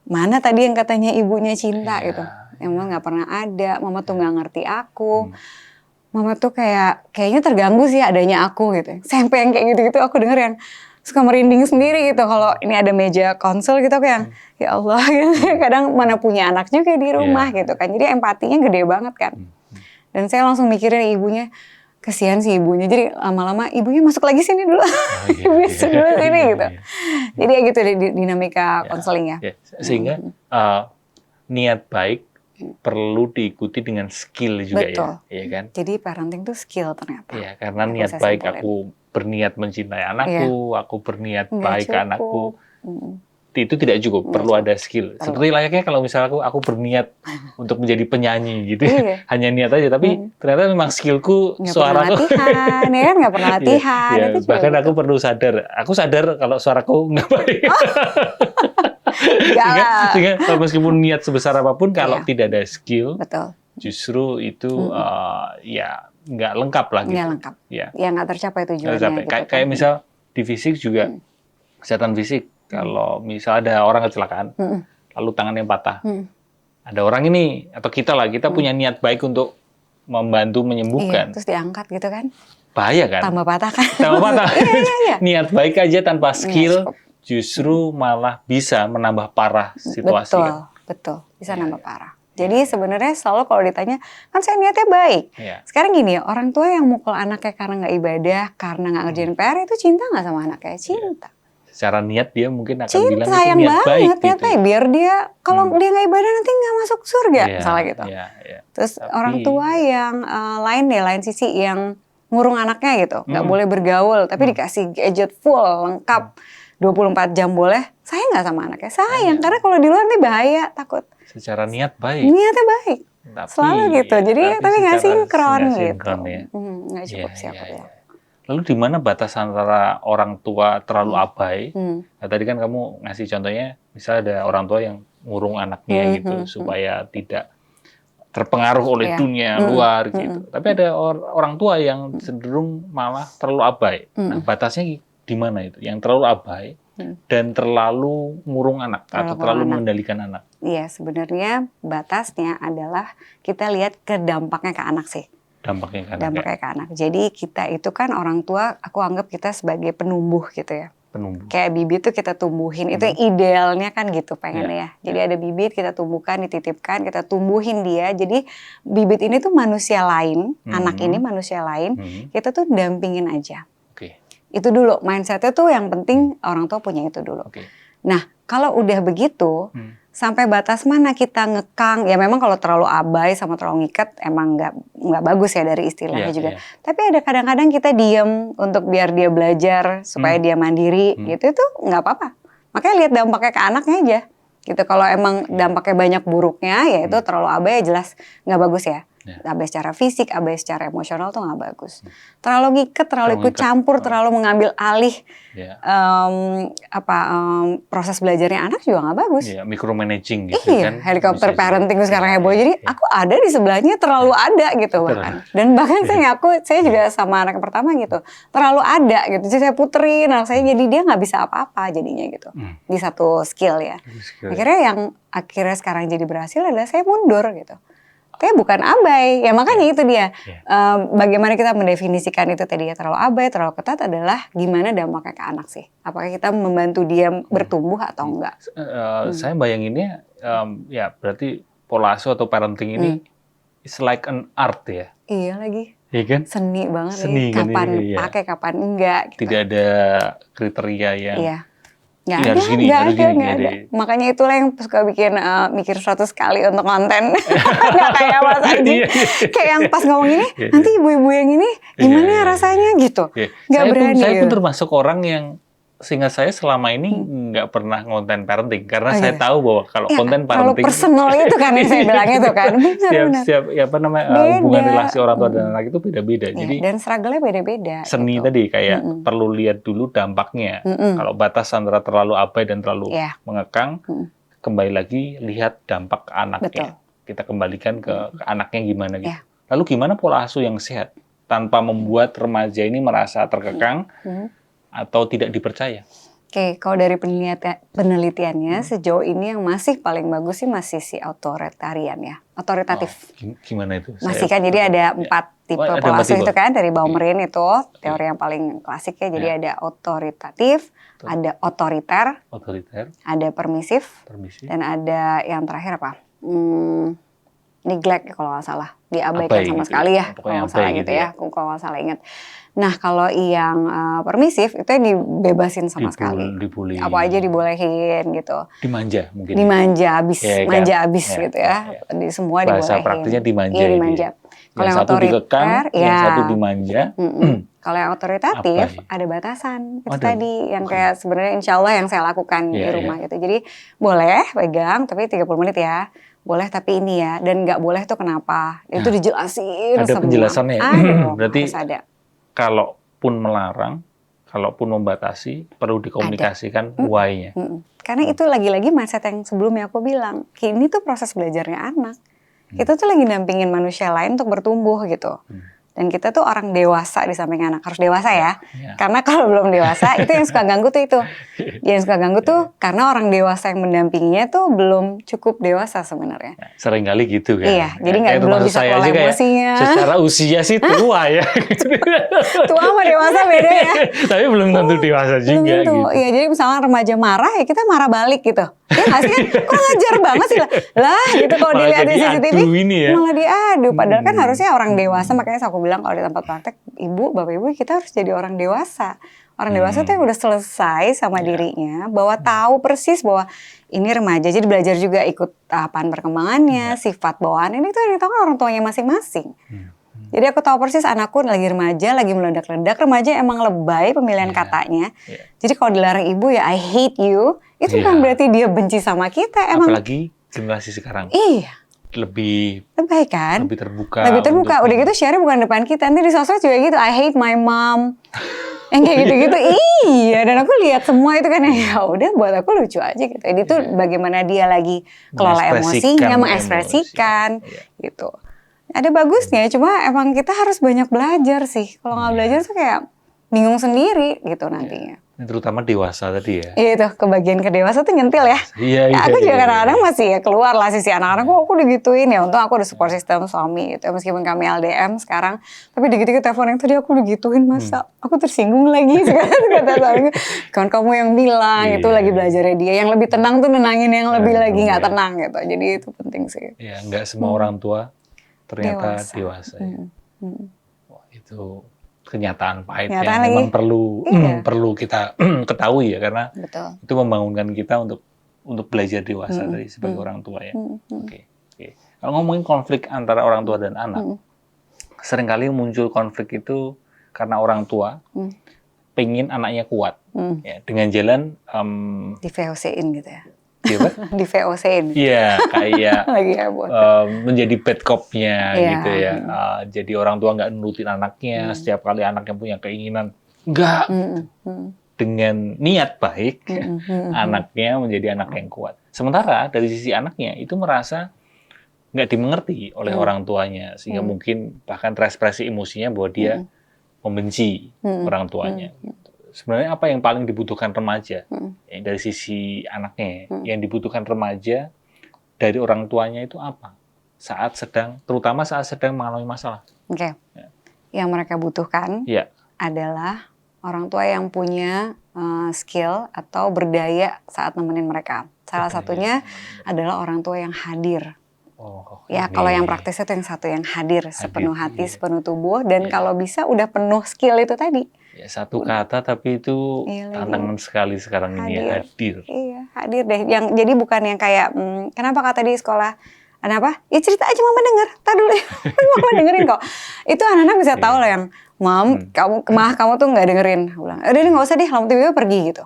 mana tadi yang katanya ibunya cinta gitu. Yang mama nggak pernah ada, mama tuh nggak ngerti aku, mama tuh kayaknya terganggu sih adanya aku gitu. Sampai yang kayak gitu-gitu aku denger yang suka merinding sendiri gitu. Kalau ini ada meja konsel gitu aku yang ya Allah gitu. Kadang mana punya anak juga di rumah gitu kan. Jadi empatinya gede banget kan. Dan saya langsung mikirin ibunya, kesian sih ibunya. Jadi lama-lama ibunya masuk lagi sini dulu. Ibunya dulu sini gitu. Jadi ya gitu dinamika konseling ya. Sehingga niat baik perlu diikuti dengan skill juga. Betul. Ya kan? Jadi parenting itu skill ternyata. Iya, karena niat baik aku berniat mencintai anakku, aku berniat baik ke anakku. Itu tidak cukup, perlu ada skill. Seperti layaknya kalau misalnya aku berniat untuk menjadi penyanyi gitu, hanya niat aja, tapi ternyata memang skillku suaraku nggak pernah latihan. Itu bahkan aku perlu sadar, aku sadar kalau suaraku nggak baik. Sehingga meskipun niat sebesar apapun, kalau tidak ada skill, justru itu ya nggak lengkap lah gitu. Nggak lengkap. Ya nggak tercapai tujuannya. Gitu, kayak misal di fisik juga, kesehatan fisik. Kalau misal ada orang kecelakaan, lalu tangannya patah, ada orang ini atau kita punya niat baik untuk membantu menyembuhkan. Terus diangkat gitu kan? Bahaya kan? Tambah patah kan? Tambah patah. Niat baik aja tanpa skill, justru malah bisa menambah parah situasi. Betul. Bisa nambah parah. Jadi sebenarnya selalu kalau ditanya, kan saya niatnya baik. Sekarang gini ya, orang tua yang mukul anaknya karena nggak ibadah, karena nggak ngerjain PR, itu cinta nggak sama anaknya? Cinta. Secara niat dia mungkin akan bilang itu sayang niat baik. Niat baik, biar dia, kalau dia nggak ibadah nanti nggak masuk surga, misalnya gitu. Terus orang tua yang lain sisi yang ngurung anaknya gitu, nggak boleh bergaul, tapi dikasih gadget full, lengkap, 24 jam boleh, sayang nggak sama anaknya? Sayang, karena kalau di luar nih bahaya, takut. Secara niat baik. Niatnya baik. Selalu gitu, jadi tapi nggak sinkron gitu. Nggak cukup siapa ya. Lalu di mana batas antara orang tua terlalu abai? Nah, tadi kan kamu ngasih contohnya, misalnya ada orang tua yang ngurung anaknya gitu supaya tidak terpengaruh oleh dunia luar gitu. Tapi ada orang tua yang cenderung malah terlalu abai. Nah, batasnya di mana itu? Yang terlalu abai dan terlalu ngurung anak atau terlalu mengendalikan anak. Iya, sebenarnya batasnya adalah kita lihat ke dampaknya ke anak sih. Dampaknya ke anak. Jadi kita itu kan orang tua, aku anggap kita sebagai penumbuh gitu ya. Kayak bibit tuh kita tumbuhin, itu idealnya kan gitu pengennya ya. Jadi ada bibit, kita tumbuhkan, dititipkan, kita tumbuhin dia. Jadi bibit ini tuh manusia lain, anak ini manusia lain, kita tuh dampingin aja. Itu dulu, mindsetnya tuh yang penting orang tua punya itu dulu. Nah, kalau udah begitu, sampai batas mana kita ngekang, ya memang kalau terlalu abai sama terlalu ngikat emang nggak bagus ya dari istilahnya juga. Tapi ada kadang-kadang kita diem untuk biar dia belajar supaya dia mandiri gitu, itu nggak apa-apa. Makanya lihat dampaknya ke anaknya aja gitu. Kalau emang dampaknya banyak buruknya, ya itu terlalu abai jelas nggak bagus ya. Abai secara fisik, abai secara emosional tuh nggak bagus. Terlalu ngikat, terlalu ikut campur, terlalu mengambil alih proses belajarnya anak juga nggak bagus. Micromanaging gitu kan. Helikopter parenting sekarang heboh. Jadi aku ada di sebelahnya terlalu ada gitu bahkan. Dan bahkan saya juga sama anak pertama gitu. Terlalu ada gitu. Jadi saya puterin anak saya, jadi dia nggak bisa apa-apa jadinya gitu. Di satu skill ya. Akhirnya sekarang jadi berhasil adalah saya mundur gitu. Kayak bukan abai, ya makanya itu dia. Bagaimana kita mendefinisikan itu tadi ya, terlalu abai, terlalu ketat adalah gimana dampaknya ke anak sih. Apakah kita membantu dia bertumbuh atau enggak? Saya bayanginnya, ya berarti pola asuh atau parenting ini it's like an art ya. Iya lagi. Iya kan? Seni banget nih, kapan pakai, kapan enggak. Gitu. Tidak ada kriteria yang... Nggak ada. Makanya itulah yang suka bikin mikir 100 kali untuk konten. Nggak kayak Mas Aji. Kayak yang pas ngomong ini, nanti ibu-ibu yang ini gimana rasanya gitu. Nggak berani. Saya pun termasuk orang yang seingat saya selama ini nggak pernah ngonten parenting. Karena saya tahu bahwa kalau konten parenting... Kalau personal itu kan yang saya bilang itu kan. Setiap hubungan relasi orang tua dan anak itu beda-beda. Jadi dan struggle-nya beda-beda. Seni gitu. Tadi kayak perlu lihat dulu dampaknya. Kalau batas antara terlalu abai dan terlalu mengekang, kembali lagi lihat dampak anaknya. Kita kembalikan ke anaknya gimana gitu. Lalu gimana pola asuh yang sehat tanpa membuat remaja ini merasa terkekang atau tidak dipercaya? Oke, kalau dari penelitiannya sejauh ini yang masih paling bagus sih masih si authoritarian ya, otoritatif. Gimana itu? Masih kan, jadi ada 4 tipe pola asuh itu kan, dari Baumerin itu teori yang paling klasik ya. Jadi ada otoritatif, ada otoriter, ada permisif, dan ada yang terakhir apa? neglect kalau nggak salah, diabaikan sama gitu sekali ya, pokoknya kalau nggak salah abai gitu ya, aku kalau nggak salah ingat. Nah kalau yang permisif itu yang dibebasin sama sekali, dibully, apa aja dibolehin gitu, dimanja mungkin, dimanja abis, ya, kan? manja abis Ya, gitu ya, di semua bahasa dibolehin. praktisnya dimanja, Iya dimanja. Kalau yang satu dikekang, otoriter, yang ya. satu dimanja. Kalau yang otoritatif Abai. ada batasan, itu Ada. tadi yang kayak sebenarnya insya Allah yang saya lakukan di rumah gitu. Jadi boleh pegang tapi 30 menit ya. Boleh tapi ini ya, dan nggak boleh tuh kenapa? Itu dijelasin ada semua. Penjelasannya. Ada dong, Berarti harus ada. Kalaupun melarang, kalaupun membatasi, perlu dikomunikasikan why-nya. Karena itu lagi-lagi mindset yang sebelumnya aku bilang, ini tuh proses belajarnya anak. Kita tuh lagi dampingin manusia lain untuk bertumbuh gitu. Dan kita tuh orang dewasa di samping anak, harus dewasa ya. Karena kalau belum dewasa, itu yang suka ganggu tuh itu. Yang suka ganggu tuh karena orang dewasa yang mendampinginya tuh belum cukup dewasa sebenarnya. Seringkali gitu kan. Iya, jadi belum bisa kelola emosinya. Secara usia sih tua ya. Tua sama dewasa beda ya. Tapi belum tentu dewasa juga gitu. Iya, jadi misalnya remaja marah ya kita marah balik gitu. Ya nggak sih kan, kok ngajar banget sih lah gitu kalau dilihat di CCTV malah diadu. Padahal kan harusnya orang dewasa, makanya aku bilang kalau di tempat praktek, bapak ibu kita harus jadi orang dewasa. Orang dewasa tuh yang udah selesai sama dirinya, bahwa tahu persis bahwa ini remaja, jadi belajar juga ikut tahapan perkembangannya, sifat bawaan ini tuh yang tahu kan orang tuanya masing-masing. Jadi aku tahu persis anakku lagi remaja, lagi meledak-ledak. Remaja emang lebay pemilihan katanya. Jadi kalau dilarang ibu ya I hate you, itu bukan berarti dia benci sama kita. Emang. Apalagi generasi sekarang. Iya. Lebih baik kan? Lebih terbuka. Lebih terbuka. Udah gitu share bukan depan kita. Nanti di sosmed juga gitu, I hate my mom. Yang kayak gitu-gitu. Iya, dan aku lihat semua itu kan ya udah buat aku lucu aja gitu. Ini tuh bagaimana dia lagi kelola emosinya, mengekspresikan gitu. Ada bagusnya, cuma emang kita harus banyak belajar sih. Kalau nggak belajar tuh kayak bingung sendiri gitu nantinya. Terutama dewasa tadi ya. Iya itu, kebagian ke dewasa tuh nyentil ya. Iya. Aku juga kadang-kadang masih ya keluar lah sisi anak-anak, aku digituin ya. Untung aku udah support system suami gitu, meskipun kami LDM sekarang. Tapi dikit-dikit telepon yang tadi aku digituin, masa aku tersinggung lagi. Sekarang kata suami, kan kamu yang bilang itu lagi belajarnya dia. Yang lebih tenang tuh nenangin yang lebih lagi nggak tenang gitu. Jadi itu penting sih. Ya nggak semua orang tua ternyata dewasa ya. Wah, itu kenyataan pahit yang memang perlu kita ketahui ya, karena itu membangunkan kita untuk belajar dewasa dari sebagai orang tua ya. Oke. Kalau ngomongin konflik antara orang tua dan anak, seringkali muncul konflik itu karena orang tua pengen anaknya kuat, ya, dengan jalan di VOC-in gitu ya. Di VOC-in. Iya, kayak lagi heboh. Menjadi bad cop-nya gitu ya. Jadi orang tua nggak nurutin anaknya, setiap kali anaknya punya keinginan, nggak. Dengan niat baik, anaknya menjadi anak yang kuat. Sementara dari sisi anaknya itu merasa nggak dimengerti oleh orang tuanya, sehingga mungkin bahkan terekspresi emosinya bahwa dia membenci orang tuanya. Sebenarnya apa yang paling dibutuhkan remaja dari sisi anaknya? Yang dibutuhkan remaja dari orang tuanya itu apa? Terutama saat sedang mengalami masalah. Oke. Yang mereka butuhkan adalah orang tua yang punya skill atau berdaya saat nemenin mereka. Salah satunya adalah orang tua yang hadir. Kalau yang praktisnya itu yang satu yang hadir sepenuh hati, sepenuh tubuh, dan kalau bisa udah penuh skill itu tadi. Ya, satu kata tapi itu tantangan sekali sekarang ini ya, hadir. Iya, hadir deh. Jadi bukan yang kayak kenapa kata di sekolah, kenapa? Ya cerita aja mama denger. Tadi dulu mama dengerin kok. Itu anak-anak bisa tahu loh yang kamu tuh nggak dengerin. Bilang, udah nggak usah deh, lalu tiba-tiba pergi gitu.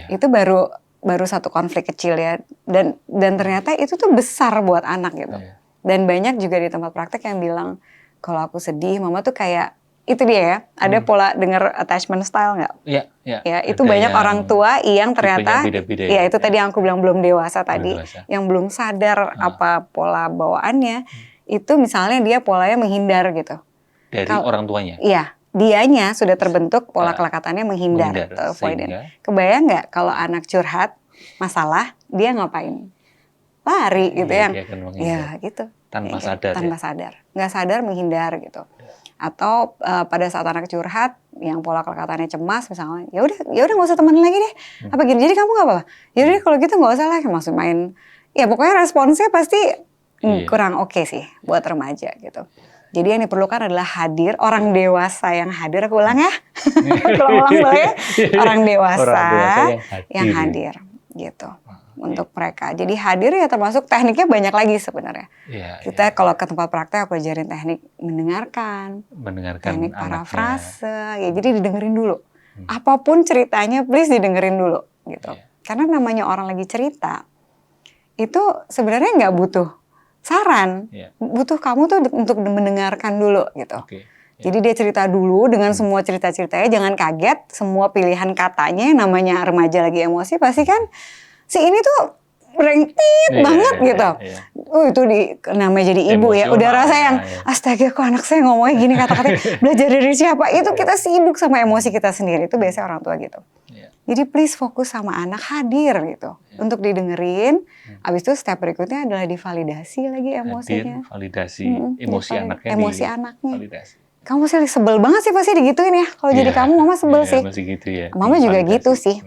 Itu baru satu konflik kecil ya. Dan ternyata itu tuh besar buat anak gitu. Dan banyak juga di tempat praktek yang bilang kalau aku sedih, mama tuh kayak itu dia ya, ada pola dengar attachment style nggak? Iya. Ya, itu banyak orang tua yang ternyata, ya itu tadi yang aku bilang belum dewasa tadi, yang belum sadar apa pola bawaannya, itu misalnya dia polanya menghindar gitu. Dari orang tuanya? Iya, dianya sudah terbentuk pola kelekatannya menghindar atau avoidant. Kebayang nggak kalau anak curhat masalah, dia ngapain? Lari gitu ya gitu. Tanpa sadar. Tanpa sadar, nggak sadar menghindar gitu. Atau pada saat anak curhat yang pola kelekatannya cemas misalnya, ya udah nggak usah temenin lagi deh, apa gini, jadi kamu nggak apa-apa, ya udah kalau gitu nggak usah lah, maksud main, ya pokoknya responsnya pasti kurang oke sih buat remaja gitu. Jadi yang diperlukan adalah hadir, orang dewasa yang hadir. Aku ulang ya, aku ulang dulu ya. Orang dewasa yang hadir gitu untuk mereka. Jadi hadir ya termasuk tekniknya banyak lagi sebenarnya. Kita kalau ke tempat praktek aku ajarin teknik mendengarkan teknik parafrase. Ya jadi didengerin dulu. Apapun ceritanya, please didengerin dulu gitu. Karena namanya orang lagi cerita itu sebenarnya nggak butuh saran, butuh kamu tuh untuk mendengarkan dulu gitu. Jadi dia cerita dulu dengan semua cerita-ceritanya, jangan kaget semua pilihan katanya. Namanya remaja lagi emosi pasti kan si ini tuh rengtit banget gitu. Itu namanya jadi ibu ya. Udah rasa yang astaga kok anak saya ngomongnya gini kata-katanya belajar dari siapa? Itu kita sibuk sama emosi kita sendiri. Itu biasanya orang tua gitu. Jadi please fokus sama anak, hadir gitu untuk didengerin. Abis itu step berikutnya adalah divalidasi lagi emosinya. Validasi emosi anaknya. Emosi anaknya. Validasi. Kamu masih sebel banget sih pasti digituin ya. Kalau jadi kamu mama sebel sih. Gitu ya. Mama juga gitu sih.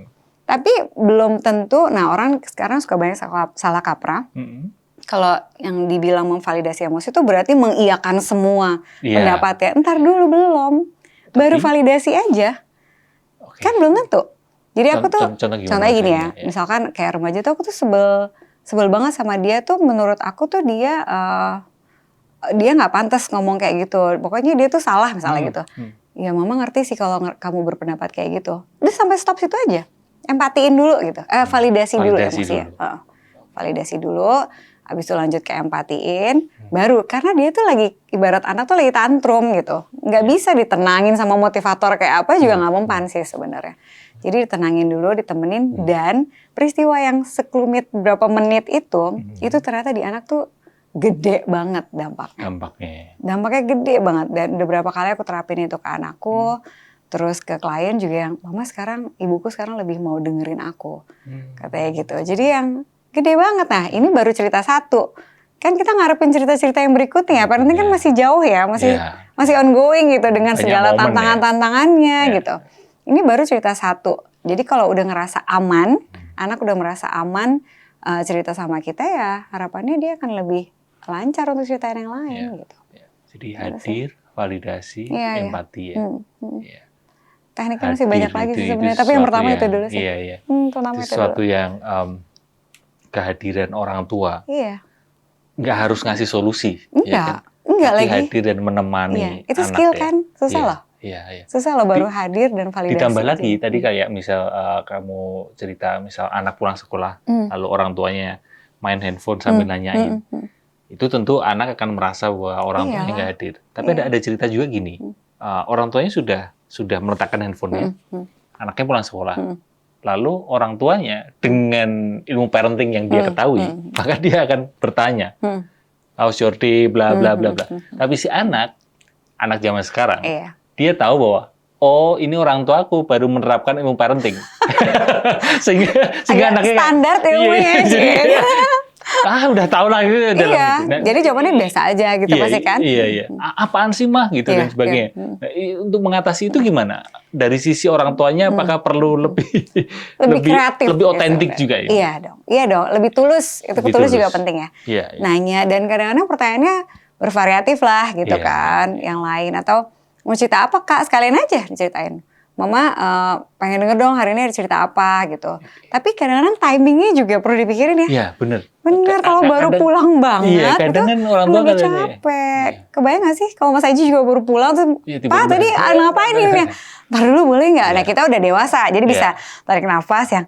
Tapi belum tentu. Nah orang sekarang suka banyak salah kaprah. Kalau yang dibilang memvalidasi emosi itu berarti mengiyakan semua pendapatnya. Entar dulu belum. Baru validasi aja. Kan belum tentu. Jadi aku tuh contohnya gini ya, misalkan kayak remaja tuh aku tuh sebel banget sama dia tuh. Menurut aku tuh dia nggak pantas ngomong kayak gitu. Pokoknya dia tuh salah misalnya gitu. Ya mama ngerti sih kalau kamu berpendapat kayak gitu. Udah sampai stop situ aja. Empatiin dulu gitu. Validasi dulu emosinya. Validasi dulu. Habis itu lanjut ke empatiin. Baru karena dia tuh lagi ibarat anak tuh lagi tantrum gitu. Nggak bisa ditenangin sama motivator kayak apa juga nggak mempan sih sebenarnya. Jadi ditenangin dulu, ditemenin, dan peristiwa yang sekelumit berapa menit itu ternyata di anak tuh gede banget dampaknya. Dampaknya gede banget, dan beberapa kali aku terapin itu ke anakku, terus ke klien juga yang, mama sekarang, ibuku sekarang lebih mau dengerin aku, katanya gitu. Jadi yang gede banget, nah ini baru cerita satu. Kan kita ngarepin cerita-cerita yang berikutnya, parenting kan masih jauh ya, masih ongoing gitu dengan segala tantangan-tantangannya gitu. Ini baru cerita satu. Jadi kalau udah ngerasa aman, anak udah merasa aman cerita sama kita ya harapannya dia akan lebih lancar untuk ceritain yang lain gitu. Jadi hadir, validasi, empati ya. Tekniknya masih banyak lagi sih sebenarnya, tapi yang pertama itu dulu sih. Itu sesuatu yang kehadiran orang tua. Nggak harus ngasih solusi. Enggak lagi. Lagi. Hadir dan menemani itu anak skill kan, susah loh. Susah loh baru hadir dan validasi. Ditambah lagi tadi kayak misal kamu cerita misal anak pulang sekolah lalu orang tuanya main handphone sambil nanyain. Itu tentu anak akan merasa bahwa orang tuanya nggak hadir. Tapi ada cerita juga gini. Orang tuanya sudah meletakkan handphonenya. Anaknya pulang sekolah. Lalu orang tuanya dengan ilmu parenting yang dia ketahui, maka dia akan bertanya. How's your day, bla bla bla bla. Tapi si anak zaman sekarang dia tahu bahwa ini orang tua aku baru menerapkan ilmu parenting. sehingga anaknya standar ilmunya udah tahu lah gitu dalam gitu. Nah, jadi jawabannya biasa aja gitu pasti kan. Apaan sih mah gitu dan sebagainya. Nah, untuk mengatasi itu gimana? Dari sisi orang tuanya apakah perlu lebih kreatif, lebih otentik juga ya? Iya dong, lebih tulus. Itu tulus juga penting ya. Nanya, dan kadang-kadang pertanyaannya bervariatif lah gitu kan. Yang lain, atau mau cerita apa kak, sekalian aja diceritain. Mama pengen denger dong hari ini ada cerita apa gitu. Tapi kadang-kadang timingnya juga perlu dipikirin ya. Iya bener. Kalau baru pulang banget kadang kan orang tua udah capek. Kebayang gak sih kalau Mas Aji juga baru pulang tuh, Pak tadi ngapain ini? Ntar dulu boleh nggak? Nah kita udah dewasa jadi bisa tarik nafas yang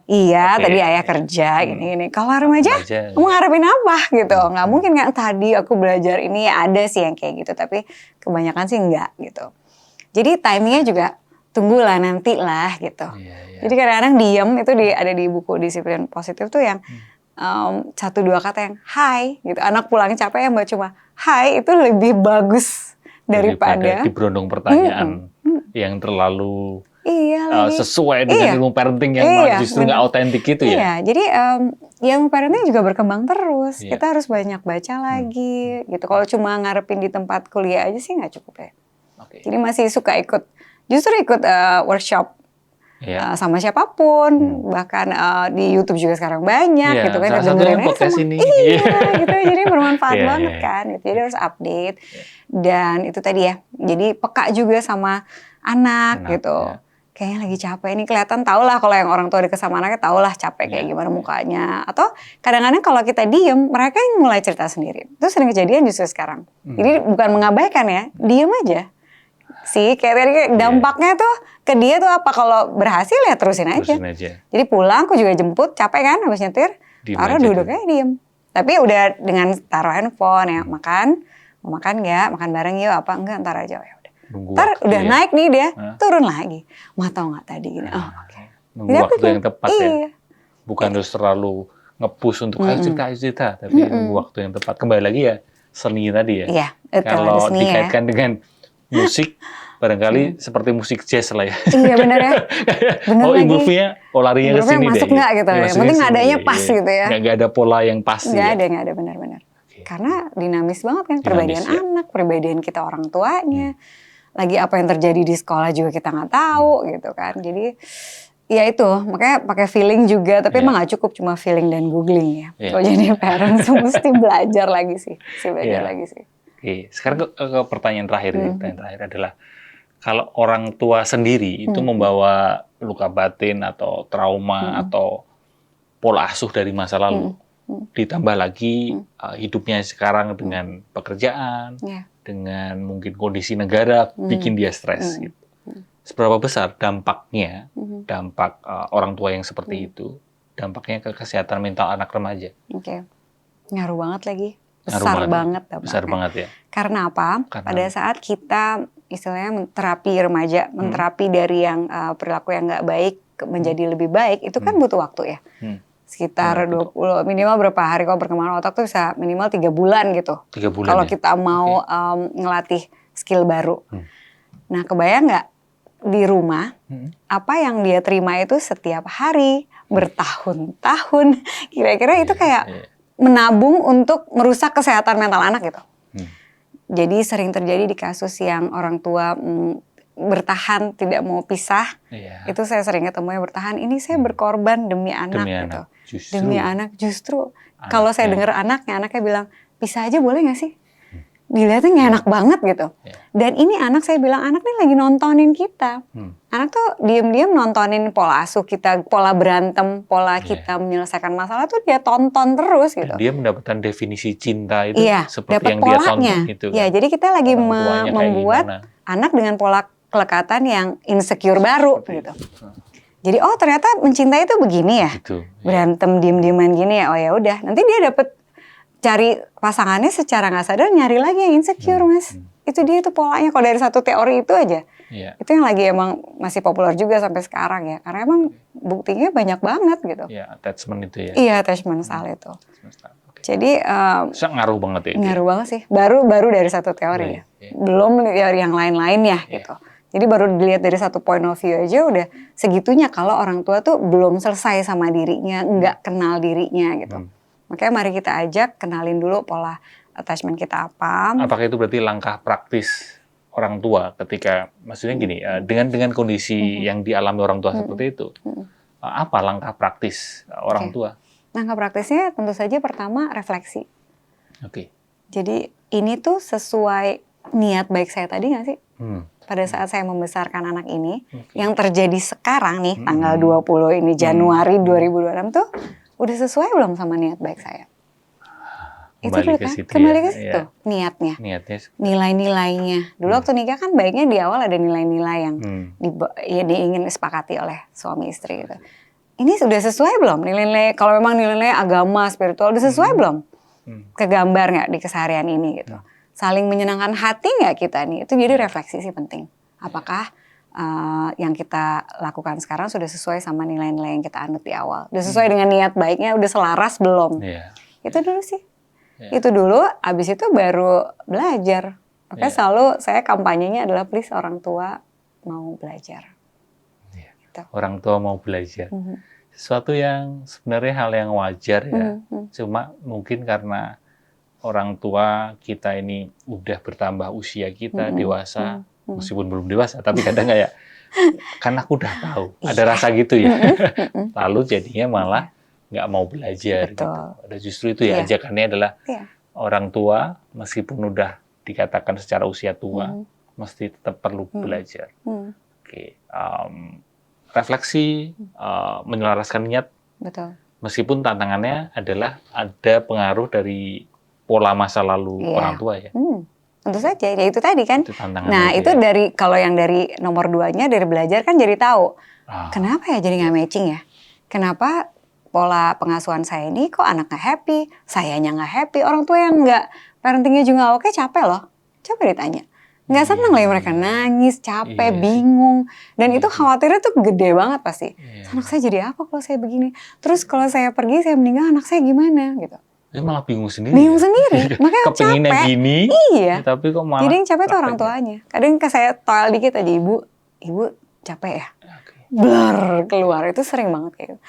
tadi ayah kerja gini. Kalau remaja kamu ngarepin apa gitu? Nggak mungkin kan tadi aku belajar ini, ada sih yang kayak gitu, tapi kebanyakan sih enggak gitu. Jadi timingnya juga tunggulah nanti lah gitu. Jadi kadang-kadang diam itu ada di buku Disiplin Positif tuh yang 1-2 kata yang hai gitu. Anak pulang capek yang cuma hai itu lebih bagus daripada diberondong pertanyaan yang terlalu sesuai dengan ilmu parenting yang justru nggak otentik gitu ya. Jadi ilmu parenting juga berkembang terus. Kita harus banyak baca lagi gitu. Kalau cuma ngarepin di tempat kuliah aja sih nggak cukup ya. Jadi masih suka ikut workshop sama siapapun, bahkan di YouTube juga sekarang banyak gitu kan. Salah satu yang podcast ini. Iya, gitu. Jadi bermanfaat banget kan. Gitu. Jadi harus update. Dan itu tadi ya. Jadi peka juga sama anak gitu. Kayaknya lagi capek nih, kelihatan tau lah kalau yang orang tua deket sama anaknya tau lah capek kayak gimana mukanya. Atau kadang-kadang kalau kita diem, mereka yang mulai cerita sendiri. Itu sering kejadian justru sekarang. Jadi bukan mengabaikan ya, diem aja. Sih kayak tadi dampaknya tuh ke dia tuh apa, kalau berhasil ya terusin aja. Jadi pulang aku juga jemput, capek kan habis nyetir, taruh duduknya diem. Tapi udah dengan taruh handphone ya, makan, mau makan nggak, makan bareng yuk apa, enggak ntar aja ya udah. Ntar udah naik nih dia, turun lagi. Mau tau nggak tadi gini, nunggu waktu yang tepat ya. Bukan terus terlalu nge-push untuk ayo cerita, tapi nunggu waktu yang tepat. Kembali lagi ya, seni tadi ya. Iya, kalau dikaitkan dengan musik, barangkali seperti musik jazz lah ya. Iya benar ya. Bener lagi. Movie-nya, larinya ke sini deh. Masuk nggak gitu ya. Yang penting nadanya pas gitu ya. Nggak ada pola yang pas. Nggak ada benar-benar. Karena dinamis banget kan, perbedaan anak, perbedaan kita orang tuanya. Lagi apa yang terjadi di sekolah juga kita nggak tahu gitu kan. Jadi ya itu, makanya pakai feeling juga. Tapi emang nggak cukup cuma feeling dan googling ya. Kalau jadi parents mesti belajar lagi sih. Oke, sekarang ke pertanyaan terakhir. Pertanyaan terakhir adalah, kalau orang tua sendiri itu membawa luka batin atau trauma atau pola asuh dari masa lalu, ditambah lagi hidupnya sekarang dengan pekerjaan, dengan mungkin kondisi negara bikin dia stres. Gitu. Seberapa besar dampaknya, dampak orang tua yang seperti itu, dampaknya ke kesehatan mental anak remaja? Oke, ngaruh banget lagi. Besar banget ya. Karena apa? Pada saat kita istilahnya terapi remaja, menterapi dari yang perilaku yang nggak baik menjadi lebih baik, itu kan butuh waktu ya. Sekitar 20, minimal berapa hari kalau perkembangan otak tuh bisa minimal 3 bulan gitu. 3 bulan kalau kita mau ngelatih skill baru. Nah, kebayang nggak di rumah apa yang dia terima itu setiap hari, bertahun-tahun, kira-kira itu kayak menabung untuk merusak kesehatan mental anak gitu. Jadi sering terjadi di kasus yang orang tua bertahan tidak mau pisah. Itu saya sering ketemu yang bertahan. Ini saya berkorban demi anak gitu. Demi anak justru. Kalau saya dengar anaknya bilang pisah aja boleh nggak sih? Dilihatnya nggak enak banget gitu. Dan ini anak, saya bilang anak nih lagi nontonin kita. Anak tuh diam-diam nontonin pola asuh kita, pola berantem, pola kita menyelesaikan masalah tuh dia tonton terus gitu. Dan dia mendapatkan definisi cinta itu seperti yang polanya. dia tonton gitu. Kan? Jadi kita lagi membuat anak dengan pola kelekatan yang insecure baru gitu. Jadi ternyata mencintai itu begini ya. Gitu, berantem diem-dieman gini ya. Oh ya udah, nanti dia dapet cari pasangannya secara nggak sadar, nyari lagi yang insecure, Mas. Itu dia tuh polanya. Kalau dari satu teori itu aja, itu yang lagi emang masih populer juga sampai sekarang ya. Karena emang buktinya banyak banget gitu. Attachment itu ya. Iya, attachment style itu. Jadi ngaruh banget ya. Ngaruh banget sih. Baru dari satu teori ya. Belum yang lain-lainnya gitu. Jadi baru dilihat dari satu point of view aja udah segitunya kalau orang tua tuh belum selesai sama dirinya, nggak kenal dirinya gitu. Makanya mari kita ajak, kenalin dulu pola attachment kita apa. Apakah itu berarti langkah praktis orang tua ketika, maksudnya gini, dengan kondisi yang dialami orang tua seperti itu, apa langkah praktis orang tua? Langkah praktisnya tentu saja pertama refleksi. Jadi ini tuh sesuai niat baik saya tadi nggak sih? Pada saat saya membesarkan anak ini, yang terjadi sekarang nih, tanggal 20 ini Januari 2026 tuh, udah sesuai belum sama niat baik saya? Kembali ke situ, niatnya. Nilai-nilainya. Dulu waktu nikah kan baiknya di awal ada nilai-nilai yang diingin disepakati oleh suami istri gitu. Ini sudah sesuai belum? Nilai-nilai, kalau memang nilai-nilai agama, spiritual, udah sesuai belum? Kegambar nggak di keseharian ini gitu? Saling menyenangkan hati nggak kita nih? Itu jadi refleksi sih penting. Apakah yang kita lakukan sekarang sudah sesuai sama nilai-nilai yang kita anut di awal? Udah sesuai dengan niat baiknya, udah selaras belum? Itu dulu sih. Itu dulu, abis itu baru belajar. Makanya selalu saya kampanyenya adalah please orang tua mau belajar. Gitu. Orang tua mau belajar. Sesuatu yang sebenarnya hal yang wajar ya. Cuma mungkin karena orang tua kita ini udah bertambah usia kita, dewasa, meskipun belum dewasa, tapi kadang kayak kan aku udah tahu ada Iya. rasa gitu ya. Lalu jadinya malah nggak mau belajar gitu. Betul. Ada justru itu ya Iya. ajakannya adalah Iya. orang tua meskipun udah dikatakan secara usia tua mesti tetap perlu belajar. Oke, refleksi, menyelaraskan niat. Betul. Meskipun tantangannya adalah ada pengaruh dari pola masa lalu Iya. orang tua ya. Tentu saja, ya itu tadi kan. Itu tantangannya Nah itu itu ya. dari kalau yang dari nomor 2-nya dari belajar kan jadi tahu kenapa ya jadi nggak matching ya. Kenapa pola pengasuhan saya ini kok anak nggak happy, sayanya nggak happy, orang tua yang nggak parentingnya juga nggak oke, capek loh. Coba ditanya. Nggak seneng lah ya mereka, nangis, capek, Iya sih. bingung. Dan Iya itu sih. khawatirnya tuh gede banget pasti. Iya. Anak saya jadi apa kalau saya begini? Terus kalau saya pergi, saya meninggal, anak saya gimana gitu. Dia malah bingung sendiri. Bingung ya? sendiri, makanya Kepinginnya capek. gini, Iya. tapi kok malah. Jadi yang capek tuh orang prakteknya. tuanya. Kadang ke saya toel dikit aja, ibu capek ya? Oke. Blar, keluar. Itu sering banget kayak gitu.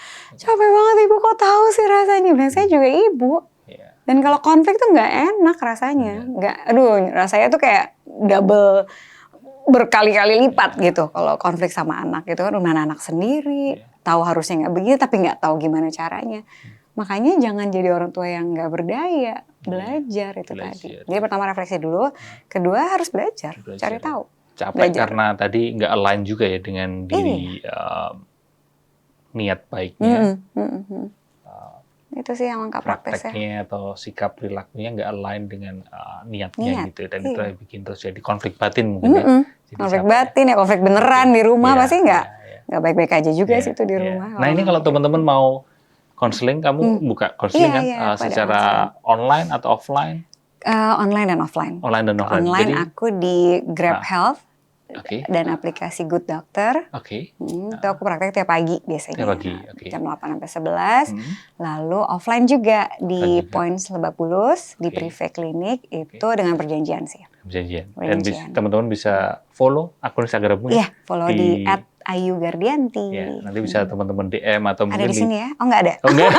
Capek banget ibu, kok tahu sih rasanya? Bilang saya juga ibu. Iya. Dan kalau konflik tuh nggak enak rasanya. Nggak, aduh rasanya tuh kayak double berkali-kali lipat gitu. Kalau konflik sama anak gitu kan, mana anak sendiri. Tahu harusnya nggak begini tapi nggak tahu gimana caranya. Makanya jangan jadi orang tua yang nggak berdaya. Belajar itu tadi. Jadi pertama refleksi dulu. Kedua harus belajar. Cari tahu. Capek Belajar. karena tadi nggak align juga ya dengan diri niat baiknya. Itu sih yang lengkap prakteknya. Prakteknya atau sikap perilakunya nggak align dengan niatnya gitu. Dan itu yang bikin terus jadi konflik batin mungkin ya. Jadi Konflik capek. batin ya, konflik beneran di rumah Iya, pasti nggak iya. baik-baik aja juga Iya, sih itu di iya. rumah. Nah ini kalau teman-teman mau konseling, kamu buka konseling kan Iya, pada secara online atau offline? Online dan offline. Online dan offline. Online Jadi, aku di Grab Health oke. dan aplikasi Good Doctor. Oke. Itu aku praktek tiap pagi biasanya. Tiap pagi, oke. Jam 8 sampai 11. Lalu offline juga di Points Lebak Bulus, di Prive Clinic, itu dengan perjanjian sih. Perjanjian. Dan Perjanjian. teman-teman bisa follow akun Instagrammu ya? Iya, follow di @ayugardianti. Ya, nanti bisa teman-teman DM atau Ada mungkin di sini ya? Oh nggak ada? Oh, enggak.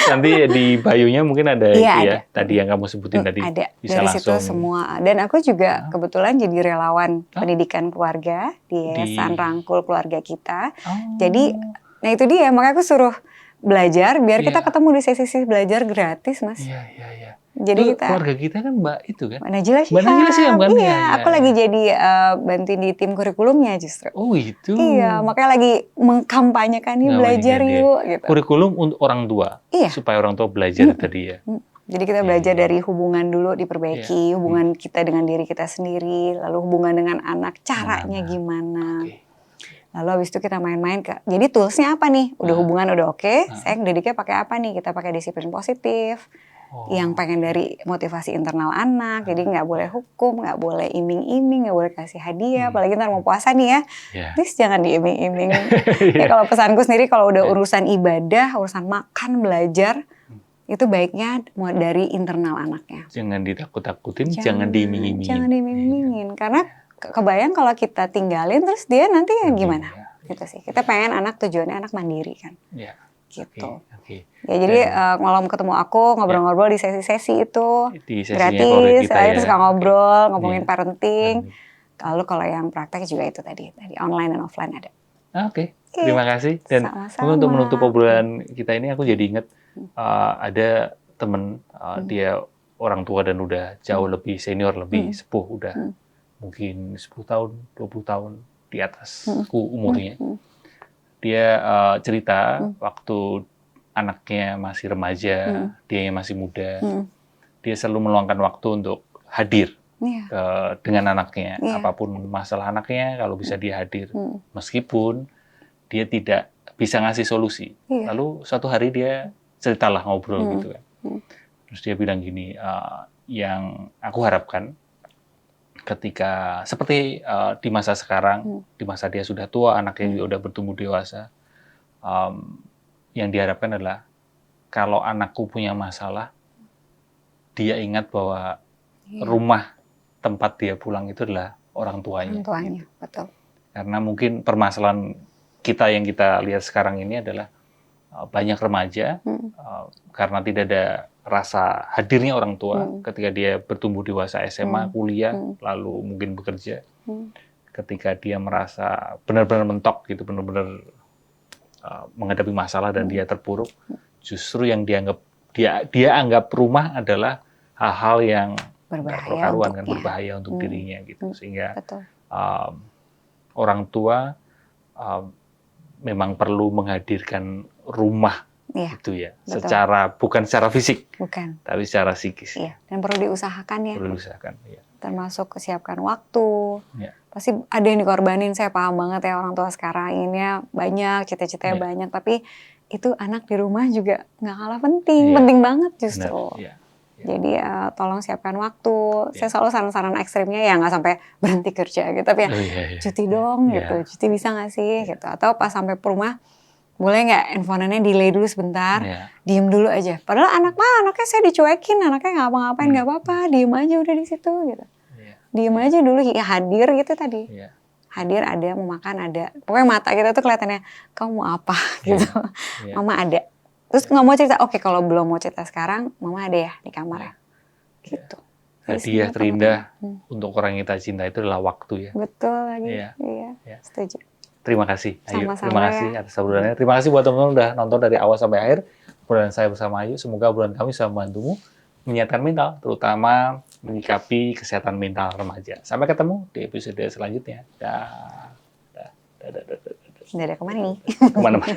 Nanti di bio-nya mungkin ada Iya, itu ya. ada. Tadi yang kamu sebutin tadi. Ada. Bisa Dari langsung. situ semua. Dan aku juga kebetulan jadi relawan pendidikan keluarga di Yayasan Rangkul Keluarga Kita. Jadi, nah itu dia. Makanya aku suruh belajar biar kita ketemu di sesi-sesi belajar gratis, Mas. Iya, iya, iya. Jadi Itu kita keluarga kita kan Mbak itu kan? Mbak Najila Shihab. Mbak Najila Shihab kan? Iya, Iya, aku iya. lagi jadi bantuin di tim kurikulumnya justru. Oh itu. Iya, makanya lagi mengkampanyekan nih belajar yuk gitu. Kurikulum untuk orang tua. Iya. Supaya orang tua belajar tadi ya. Jadi kita belajar dari hubungan dulu diperbaiki, hubungan kita dengan diri kita sendiri, lalu hubungan dengan anak, caranya gimana. Lalu habis itu kita main-main ke, jadi toolsnya apa nih? Udah hubungan udah oke, saya ngedidiknya pakai apa nih? Kita pakai disiplin positif, yang pengen dari motivasi internal anak, jadi nggak boleh hukum, nggak boleh iming-iming, nggak boleh kasih hadiah, apalagi ntar mau puasa nih ya, please jangan diiming-iming. Ya kalau pesanku sendiri kalau udah urusan ibadah, urusan makan, belajar, itu baiknya dari internal anaknya. Jangan ditakut-takutin, jangan diiming-imingin. Jangan diiming-imingin, karena kebayang kalau kita tinggalin terus dia nanti gimana? Gitu sih. Kita pengen anak tujuannya anak mandiri kan. Iya. Gitu. Oke. Ya jadi kalau ketemu aku ngobrol-ngobrol di sesi-sesi itu Di sesinya keluarga gratis, kita ya. terus suka ngobrol, ngomongin parenting. Lalu kalau yang praktek juga itu tadi online dan offline ada. Oke. Terima kasih. Dan untuk menutup obrolan kita ini aku jadi ingat ada temen dia orang tua dan udah jauh lebih senior, lebih sepuh, udah mungkin 10 tahun, 20 tahun di atasku umurnya. Dia cerita waktu anaknya masih remaja, dia yang masih muda, dia selalu meluangkan waktu untuk hadir dengan anaknya. Apapun masalah anaknya, kalau bisa dia hadir. Meskipun dia tidak bisa ngasih solusi. Lalu suatu hari dia ceritalah ngobrol gitu kan. Terus dia bilang gini, yang aku harapkan ketika seperti di masa sekarang, di masa dia sudah tua, anaknya juga udah bertumbuh dewasa, yang diharapkan adalah kalau anakku punya masalah, dia ingat bahwa rumah tempat dia pulang itu adalah orang tuanya. Orang tuanya, gitu. betul. Karena mungkin permasalahan kita yang kita lihat sekarang ini adalah banyak remaja karena tidak ada rasa hadirnya orang tua ketika dia bertumbuh dewasa SMA, kuliah, lalu mungkin bekerja. ketika dia merasa benar-benar mentok gitu, benar-benar menghadapi masalah dan dia terpuruk, justru yang dia anggap rumah adalah hal-hal yang berkaruan kan, berbahaya untuk dirinya gitu. Sehingga orang tua memang perlu menghadirkan rumah itu ya, bukan secara fisik, tapi secara psikis. Iya. Dan perlu diusahakan ya. Perlu diusahakan. Ya. Termasuk kesiapkan waktu. Ya. Pasti ada yang dikorbanin, saya paham banget ya orang tua sekarang inginnya banyak, cita-citanya banyak, tapi itu anak di rumah juga nggak kalah penting, penting banget justru. Jadi tolong siapkan waktu. Saya selalu saran-saran ekstrimnya ya nggak sampai berhenti kerja gitu, tapi ya cuti dong gitu, cuti bisa nggak sih gitu, atau pas sampai rumah boleh nggak handphonenya delay dulu sebentar, diem dulu aja. Padahal anaknya saya dicuekin, anaknya ngapa-ngapain nggak apa-apa, diem aja udah di situ gitu. Diem aja dulu, ya hadir gitu tadi. Hadir ada, mau makan ada. Pokoknya mata kita tuh kelihatannya, kamu mau apa gitu. Mama ada. Terus nggak mau cerita, oke kalau belum mau cerita sekarang, mama ada ya di kamar ya. Gitu. Hadiah terindah untuk orang yang kita cinta itu adalah waktu ya. Betul lagi, iya. Setuju. Terima kasih Ayu, terima kasih atas obrolannya. Ya. Terima kasih buat teman-teman udah nonton dari awal sampai akhir. Obrolan saya bersama Ayu, semoga obrolan kami bisa membantumu menyehatkan mental, terutama menyikapi kesehatan mental remaja. Sampai ketemu di episode selanjutnya. Dadah kemana nih? Kemana-mana.